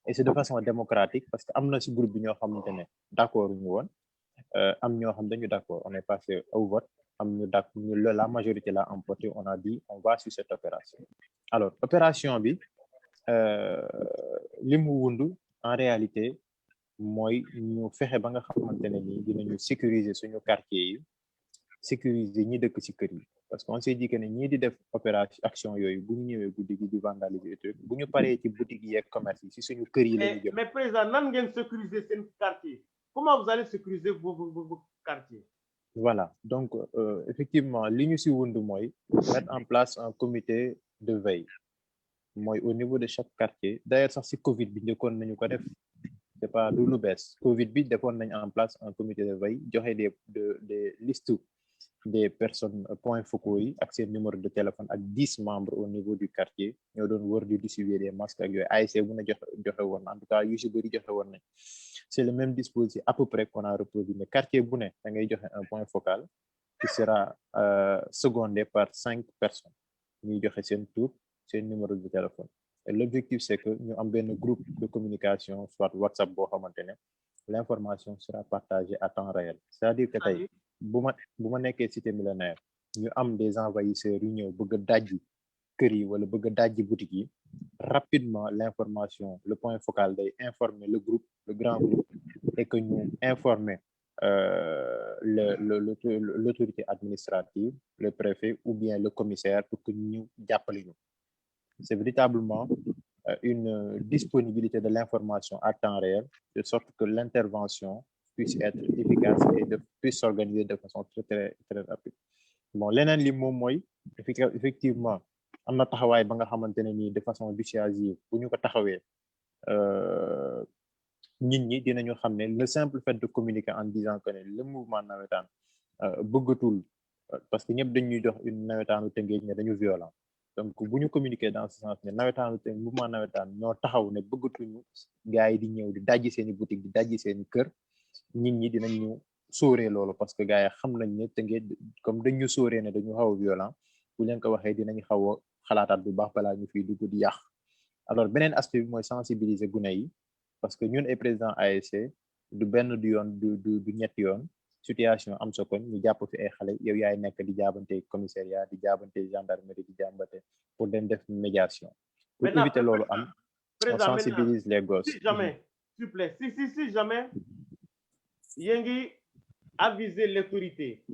S7: et c'est de façon démocratique parce que am na ci groupe bi ñoo xamante ne d'accord ñu woon am ñoo xam dañu d'accord on est passé au vote am ñu d'accord la majorité l'a emporté on a dit on va sur cette opération alors opération bi li mu wundu en réalité mooy ñu fexe ba nga xamante ne nii dinañu sécuriser suñu quartier yi sécuriser ñi dëkk ci kër yi parce que on s'est dit que ne ñii di def opération action yooyu bu ñu ñëwee guddi gi di vandaliser et tout bu ñu paree ci boutique yi ak commerce yi ci suñu kër yi la ñu jëm.
S1: mais président nan ngeen sécuriser seen quartier comment vous allez sécuriser vos quartiers.
S7: voilà donc effectivement li ñu ci wund mooy mettre en place un comité de veille mooy au niveau de chaque quartier d'ailleurs sax ci Covid bi njëkkoon nañu ko def c'est pas du lu bees Covid bi defoon nañ en place un comité de veille joxe des listes des personnes points focaux yi ak seen numéro de téléphone ak 10 membres au niveau du quartier ñoo doon wër di distribuer des masques ak yooyu ASC bu na joxe woon en tout cas yu ci bëri joxe woon nañ c'est le même dispositif à peu près qu'on a reproduit mais quartier bu ne da ngay joxe un point focal qui sera secondé par 5 personnes ñuy joxe seen tour seen numéro de téléphone et l'objectif c'est que ñu am benn groupe de communication soit WhatsApp boo xamante ne l'information sera partagée à temps réel c'est-à-dire que tey bu ma nekkee cité millénaire ñu am des envahisseurs yu ñëw bëgg a dajji kër yi wala bëgg a dajji boutique yi rapidement l'information le point focal day informer le groupe le grand groupe et que ñu informer l'autorité administrative le préfet ou bien le commissaire pour que ñu jàppale ñu c'est véritablement une disponibilité de l'information à temps réel de sorte que l'intervention puisse être efficace et puisse s'organiser de façon très très rapide bon leneen li moom mooy effectivement am na taxawaay ba nga xamante ne nii de façon dissuasive bu ñu ko taxawee nit ñi dinañu xam ne le simple fait de communiquer en disant que ne le mouvement nawetaan bëggatul parce que ñëpp dañuy jox une nawetaanu Tëngéej ne dañu violent donc bu ñu communiquer dans ce sens ne nawetaanu Tëngéej mouvement nawetaan ñoo taxaw ne bëggatuñu gars yi di ñëw di dajji seeni boutique di dajji seeni kër nit ñi dinañu sóoree loolu parce que gars yi xam nañ ne Tëngéej comme dañu sóoree ne dañu xaw a violent bu leen ko waxee dinañ xaw a xalaataat bu baax balaa ñu fiy dugg di yàq alors beneen aspect bi mooy sensibiliser gune yi parce que ñun ay président ASC du benn du yoon du ñetti yoon situation am sa koñ ñu jàpp fi ay xale yow yaay nekk di jaabante commissariat di jaabante gendarmerie di jàmbate pour dem def médiation pour éviter loolu am on sensibilise les gosses
S1: si jamais s'il vous plaît si jamais yéen ngi aviser l'autorité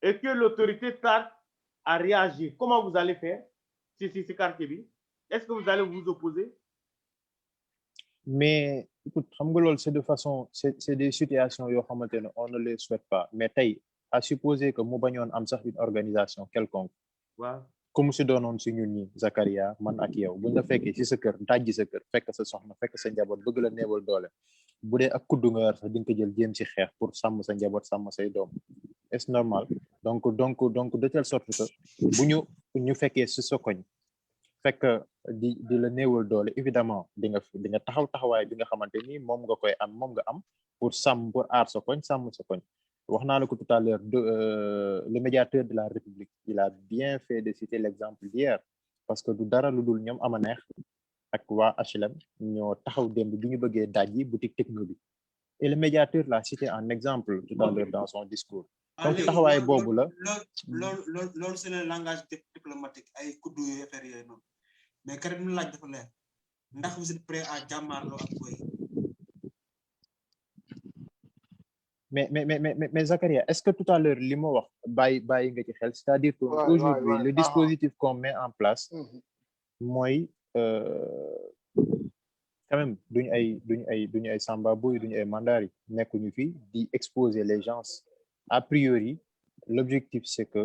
S1: et que l'autorité tarde à réagir comment vous allez faire si quartier bi est-ce que vous allez vous opposer
S7: mais écoute xam nga loolu c'est de façon c'est des situations yoo xamante ne on ne les souhaite pas mais tey à supposer que mu bañoon am sax une organisation quelconque
S1: waaw
S7: comme si doonoon si ñun ñi Zakaria man ak yow buñ la fekkee si sa kër dajji sa kër fekk sa soxna fekk sa njaboot bëgg la neewal doole bu dee ak kuddu nga yor sax di nga ko jël jéem si xeex pour sàmm sa njaboot sàmm say doom est normal donc de telle sorte que bu ñu fekkee si sa koñ fekk di la néewal doole évidemment di nga taxawaay bi nga xamante ni moom nga am pour aar sa koñ sàmm sa koñ wax naa la ko tout à l'heure le médiateur de la République il a bien fait de citer l'exemple d'hier parce que du dara lu dul ñoom ama neex ak waa HLM ñoo taxaw démb bi ñu bëggee dajji boutique techno bi et le médiateur l'a cité en exemple tout à l'heure dans son discours donc taxawaay boobu la
S5: loolu c'est le langage diplomatique ay kuddu yu affaire yooyu noonu mais Karim lu laaj dafa leer ndax vous êtes prêt à jàmmaarloo ak boy
S7: mais Zakaria est-ce que tout à l'heure li ma wax bàyyi nga ci xel c'est-à-dire que aujourd'hui le dispositif qu'on met en place mooy quand même duñu ay samba boy duñu ay mandari nekkuñu fi di exposer les gens a priori l'objectif c'est que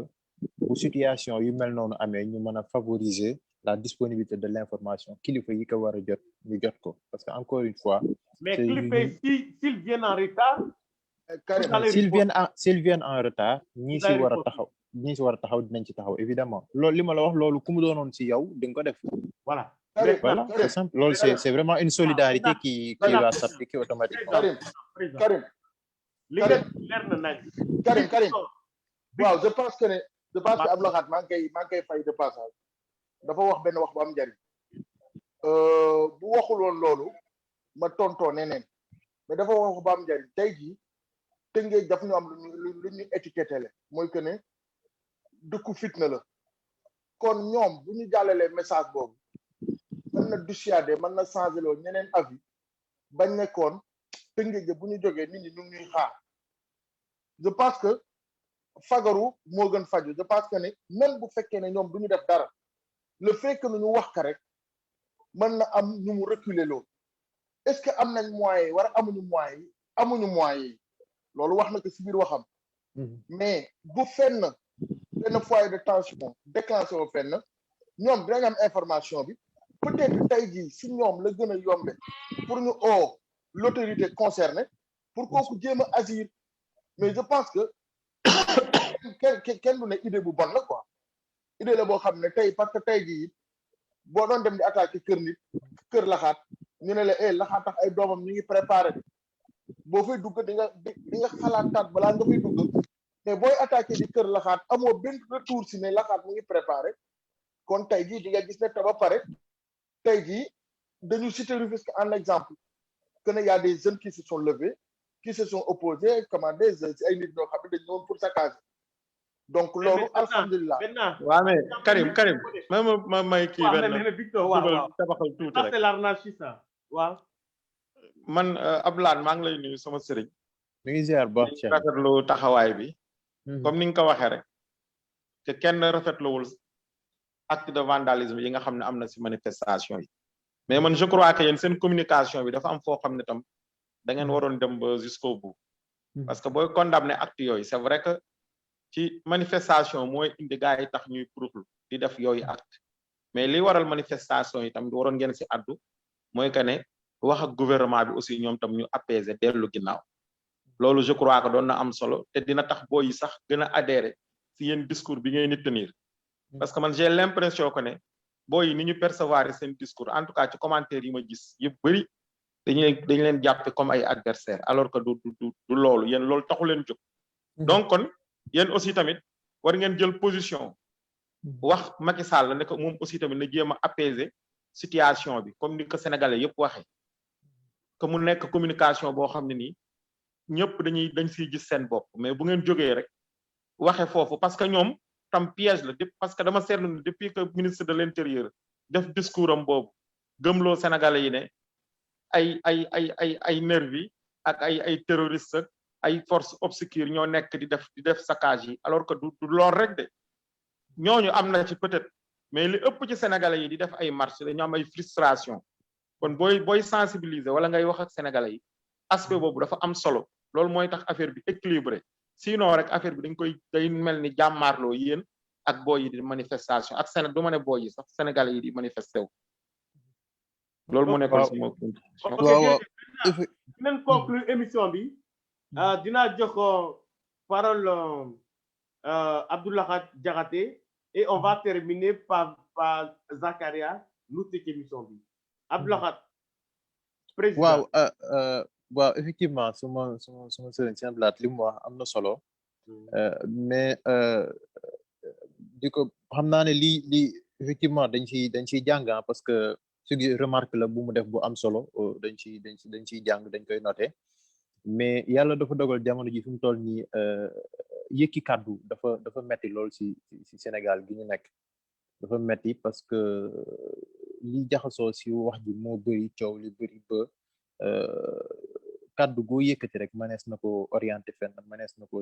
S7: bu situation yu mel noonu amee ñu mën a favoriser la disponibilité de l'information kilifa yi ko war a jot ñu jot ko parce que encore une fois
S1: mais kilifa yi s'ils viennent en retard
S7: s'ils viennent en retard ñii si war a taxaw dinañ ci taxaw évidemment loolu li ma la wax loolu ku mu doonoon ci yow di nga ko def
S1: voilà
S7: c'est simple loolu c'est vraiment une solidarité qui va s'appliquer automatiquement
S4: Karim
S1: li nga leer na nag
S4: Karim waaw je pense que Abdou Lahad maa ngi koy fay de passage dafa wax benn wax bu am njariñ bu waxul woon loolu ma tontoo neneen mais dafa wax bu am njariñ tey jii Tëngéej daf ñu am lu ñu étiqueté le mooy que ne dëkku fitna la kon ñoom bu ñu jàllalee message boobu mën na dissuader mën na changer loolu ñeneen avis bañ nekkoon Tëngéej bu ñu jógee nit ñi ñu ngi ñuy xaar je pense que fagaru moo gën faju je pense que ne même bu fekkee ne ñoom du ñu def dara le fait que ñu wax ka rek mën na am ñu mu reculer loolu est-ce que am nañ moyens wala amuñu moyens yi loolu wax na ko ci biir waxam mais bu fenn benn foyer de tension déclenché wu fenn ñoom dinañ am information bi peut-être tey jii si ñoom la gën a yombe pour ñu l'autorité concernée pour kooku jéem a agir mais je pense que kenn du ne idée bu bon la quoi idée la boo xam ne tey parce que tey jii boo doon dem di attaquer kër laxaat ñu ne la laxaat tax ay doomam ñu ngi préparé boo fay dugg di nga xalaataat balaa nga fay dugg mais booy attaqué di kër laxaat amoo benn retour si ne laxaat mu ngi préparé kon tey jii di nga gis ne te ba pare tey jii dañu citer Rufisque en exemple que ne y a des jeunes qui se sont levés qui se sont opposés commandé si ay nit ñoo xam ne dañ ñëwoon pour saccager donc loolu alhamdulilah.
S3: waaw mais Karim may kii benn
S1: Victor waaw
S3: tabaxal tuuti
S1: ça
S3: rek
S1: c'est l'anarchie ça waaw.
S3: man Abdoulaye maa ngi lay nuyu sama sëriñ.
S7: mi ngi ziar baax Cheikh
S3: rafetlu taxawaay bi. comme ni nga ko waxee rek. te kenn rafetluwul acte de vandalisme yi nga xam ne am na si manifestation yi. mais man je crois que yéen seen communication bi dafa am foo xam ne tam da ngeen waroon dem ba jusqu'au bout. parce que booy condamner acte yooyu c'est vrai que ci manifestation mooy indi gars yi tax ñuy puruxlu di def yooyu acte mais li waral manifestation yi tam waroon ngeen si addu mooy que ne wax ak gouvernement bi aussi ñoom tam ñu apaiser dellu ginnaaw loolu je crois que doon na am solo te dina tax booy yi sax gën a adhérer si yéen discours bi ngeen di tenir parce que man j'ai l'impression que ne booy yi ni ñu percevoir seen discours en tout cas ci commentaire yi ma gis yëpp bëri dañ leen jàppe comme ay adversaires alors que du loolu yéen loolu taxu leen jóg donc kon yéen aussi tamit war ngeen jël position wax Macky Sall ne ko moom aussi tamit na jéem a apaiser situation bi comme ni ko sénégalais yëpp waxee que mu nekk communication boo xam ne nii ñëpp dañ siy gis seen bopp mais bu ngeen jógee rek waxe foofu parce que ñoom tam piège la parce que dama seetlu ne depuis que ministre de l'intérieur def discours am boobu gëmloo sénégalais yi ne ay nervi ak ay terroristes ak ay forces obscures ñoo nekk di def saccage yi alors que du lool rek de ñooñu am na ci peut-être mais li ëpp ci sénégalais yi di def ay marche dañu am ay frustration kon booy sensibiliser wala ngay wax ak sénégalais yi aspect boobu dafa am solo loolu mooy tax affaire bi équilibré sinon rek affaire bi day mel ni jàmmaarloo yéen ak booy yi di manifestation ak du ma ne booy yi sax sénégalais yi di manifesté wu loolu moo nekkoon si moo
S1: dinañ conclure émission bi dinaa jox parole Abdoulaye Diakhaté et on va terminer par Zakaria lu tëj émission bi Abdoulaye président
S7: waaw effectivement suma sëriñ seen blaat li mu wax am na solo mais di ko xam naa ne lii effectivement dañ ciy jàng parce que su remarque la bu mu def bu am solo dañ ciy jàng dañ koy noter mais yàlla dafa dogal jamono ji fi mu toll nii yëkki kàddu dafa metti lool ci Sénégal gi ñu nekk dafa metti parce que li jaxasoo ci wax ji moo bëri coow li bëri ba kàddu goo yëkkati rek mënees na ko orienté fenn mënees na ko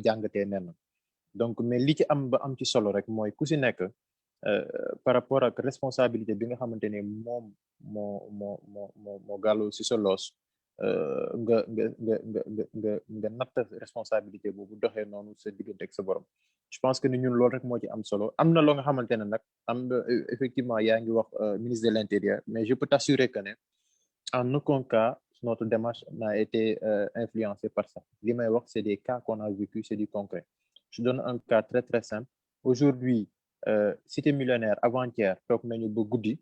S7: jàngatee nen donc mais li ci am ba am ci solo rek mooy ku ci nekk par rapport ak responsabilité bi nga xamante ne moom moo gàllu ci sa loos nga natt responsabilité boobu doxee noonu sa diggante ak sa borom je pense que ni ñun loolu rek moo ci am solo am na loo nga xamante ne nag am na effectivement yaa ngi wax ministre de l'intérieur mais je peux t'assurer que ne en aucun cas notre démarche n'a été influencée par ça li may wax c'est des cas qu'on a vécu c'est du concret je donne un cas très très simple aujourd'hui Cité Millionnaire avant-hier toog nañu ba guddi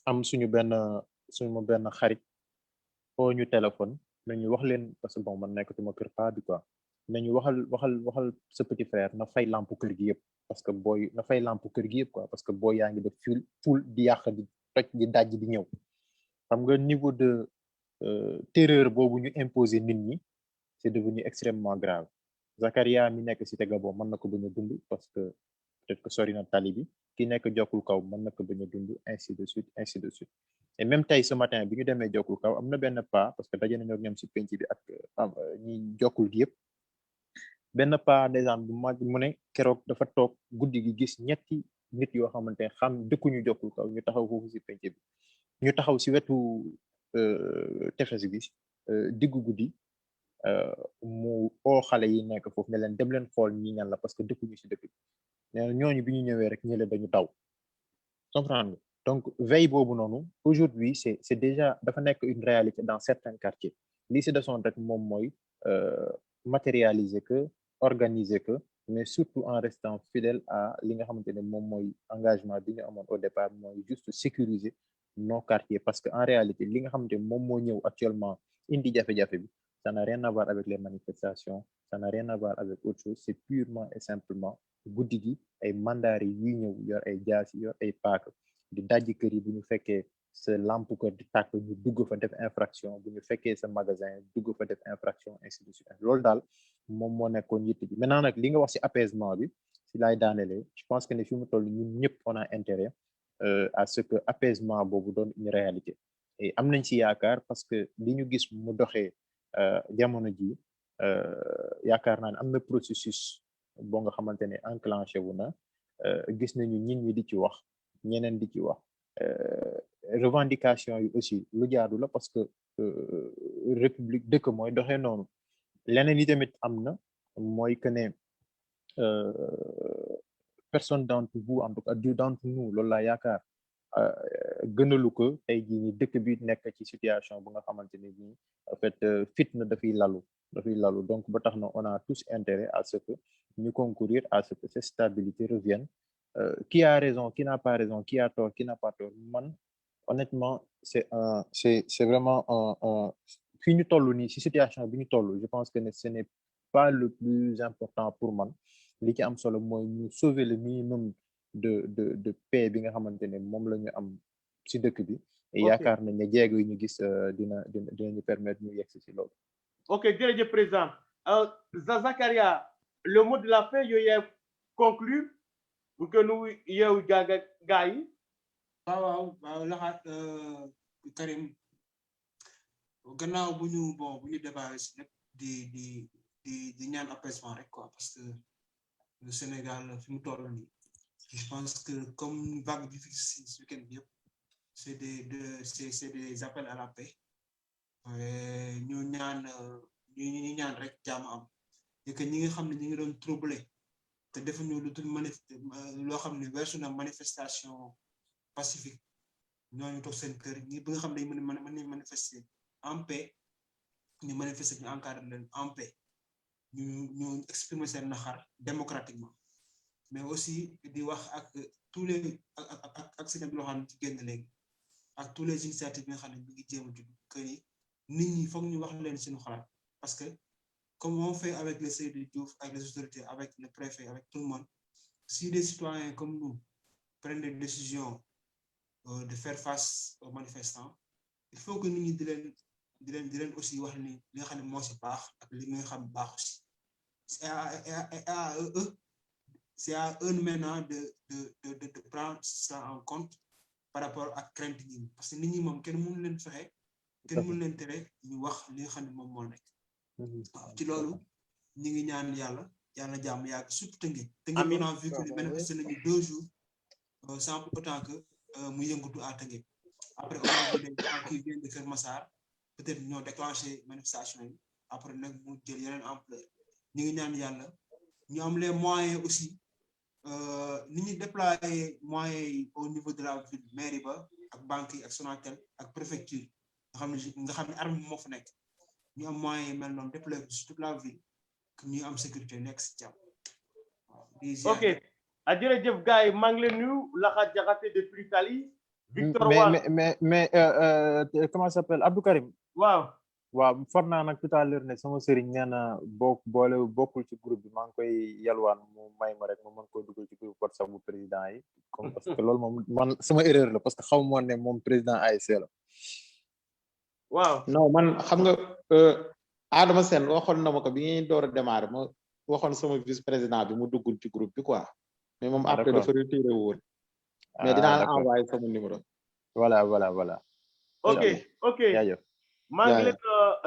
S7: am suñu benn xarit oo ñu téléphone nañu wax leen parce que bon man nekkatuma kër pa bi quoi nañu waxal sa petit frère na fay lampe kër gi yëpp parce que booy na fay lampe kër gi yëpp quoi parce que booy yaa ngi def ful di yàq di toj di dajj di ñëw xam nga niveau de terreur boobu ñu imposer nit ñi c'est devenu extrêmement grave Zakaria mi nekk Cité Gabon mën na ko bañ a dund parce que peut-être que sori na tali bi ki nekk Jokkul Kaw mën na ko bañ a dund ainsi de suite et même tey ce matin bi ñu demee Jokkul Kaw am na benn pas parce que daje nañoo ñoom ci penc bi ak ñi jokkul gi yëpp benn pas des bu mag mu ne keroog dafa toog guddi gi gis ñetti nit yoo xamante ne xam dëkkuñu Jokkul Kaw ñu taxaw foofu ci penc bi ñu taxaw ci wetu tefes bi diggu guddi mu oo xale yi nekk foofu ne leen dem leen xool ñi ñan la parce que dëkkuñu ci dëkk bi nee na ñooñu bi ñu ñëwee rek ñële dañu taw comprendre donc veille boobu noonu aujourd'hui c'est déjà dafa nekk une réalité dans certains quartiers lii ci desoon rek moom mooy matérialiser que organiser que mais surtout en restant fidèle à li nga xamante ne moom mooy engagement bi ñu amoon au départ mooy juste sécuriser nos quartiers parce que en réalité li nga xamante ne moom moo ñëw actuellement indi jafe-jafe bi ça n'a rien à voir avec les manifestations ça n'a rien à voir avec autre chose c'est purement et simplement guddi gi ay mandaari yuy ñëw yor ay jaasi yor ay paaka di dajji kër yi bu ñu fekkee sa lampe ko di tàkk ñu dugg fa def infraction bu ñu fekkee sa magasin dugg fa def infraction ainsi de suite loolu daal moom moo nekkoon yitte bi maintenant nag li nga wax ci apaisement bi si laay daanelee je pense que ne fi mu toll ñun ñëpp on a intérêt à ce que apaisement boobu doon une réalité et am nañ ci yaakaar parce que li ñu gis mu doxee jamono ji yaakaar naa ne am na processus boo nga xamante ne enclenché wu na gis nañu nit ñi di ci wax ñeneen di ci wax revendication yi aussi lu jaadu la parce que république dëkk mooy doxee noonu leneen yi tamit am na mooy que ne personne d'entre vous en tout cas d'entre nous loolu laa yaakaar gënalu ko tey jii ni dëkk bi nekk ci situation bu nga xamante ne nii en fait fitna dafay lalu donc ba tax na on a tous intérêt à ce que ñu concourir à ce que cette stabilité revienne qui a raison qui n'a pas raison qui a tort qui n'a pas tort man honnêtement c'est vraiment fii ñu toll nii ci situation bi ñu toll je pense que ce n'est pas le plus important pour man li ci am solo mooy ñu sauver le minimum de paix bi nga xamante ne moom la ñu am ci dëkk bi et yaakaar nañ ne jéego yi ñu gis dinañu permettre ñu yegg ci loolu.
S1: Ok, jërëjëf président Zakaria le mot de la fin yooyu yaay conclure pour que nu yeewu jaaga gaa yi.
S5: waaw laxaat Karim gannaaw bu ñu débat si lépp di ñaan apaisement rek quoi parce que le Sénégal fi mu toll nii je pense que comme vague bi fi si week-end bi yëpp c'est des appels à la paix ñu ñaan rek jàmm am et que ñi nga xam ne ñi ngi doon troublé te defuñu lu dul loo xam ne weesu na manifestation pacifique ñooñu toog seen kër ñi bi nga xam ne dañ mën manifester en paix ñu manifester ñu encadré leen en paix ñu exprimer seen naxar démocratiquement mais aussi di wax ak tous les ak seen loo xam ne ci génn léegi ak tous les initiatives yi nga xam ne ñu ngi jéem a judd que ni nit ñi foog ñu wax leen suñu xalaat parce que comme on fait avec les Seydou Diouf avec les autorités avec le préfet avec tout le monde si des citoyens comme nous prennent des décisions de faire face aux manifestants il faut que nit ñi di leen aussi wax ni li nga xam ne moo si baax ak li nga xam baax aussi c'est à eux maintenant de prendre ça en compte par rapport à crainte yi parce que nit ñi moom kenn mënu leen fexe kenn mënu leen tere ñu wax li nga xam ne moom moo nekk waaw ci loolu ñi ngi ñaan yàlla jàmm yàgg surtout Tëngéej on a vu que les manifestants nañu 2 jours sans pour autant que mu yëngatu à Tëngéej après on a vu des gens qui viennent de Keur Massar peut-être ñoo déclenché manifestation yi après nag mu jël yeneen ampleur ñi ngi ñaan yàlla ñu am les moyens aussi ni ñu déployer moyens yi au niveau de la ville mairie ba ak banque yi ak Sonatel ak préfecture nga xam ne arme moo fa nekk ñu am moyens yi mel noonu déployer sur toute la ville que ñu am sécurité nekk si jàmm waaw.
S1: ok jërëjëf gars yi maa ngi leen nuyu Laxat Jaxate depuis Italie. Victor
S7: mais comment ça s'appelle Abdou Karim. waaw for naa nag tout à l'heure ne sama sëriñ nee na bokkul ci groupe bi maa ngi koy yalwaan mu may ma rek ma mën koy dugal ci groupe WhatsApp bu président yi comme parce que loolu moom man sama erreur la parce que xaw ma ne moom président ASC la.
S1: waaw
S3: non man xam nga Adama Sène waxoon na ma ko bi ñuy door a démarrer ma waxoon sama vice président bi mu duggul ci groupe bi quoi mais moom après dafa retiré woon mais dinaa la envoyé sama numéro.
S7: voilà.
S1: ok
S7: jaajëf.
S1: maa ngi leen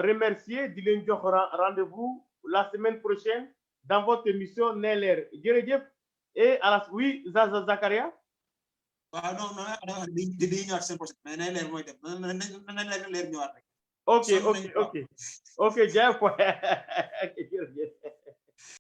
S1: remercier di leen jox rendez-vous la semaine prochaine dans votre émission Nee Leer jërëjëf et à la oui Zakaria.
S5: waaw non dañuy ñëwaat seen prochaine mais Nee Leer mooy dem na leer ñëwaat rek.
S1: ok jaay jërëjëf.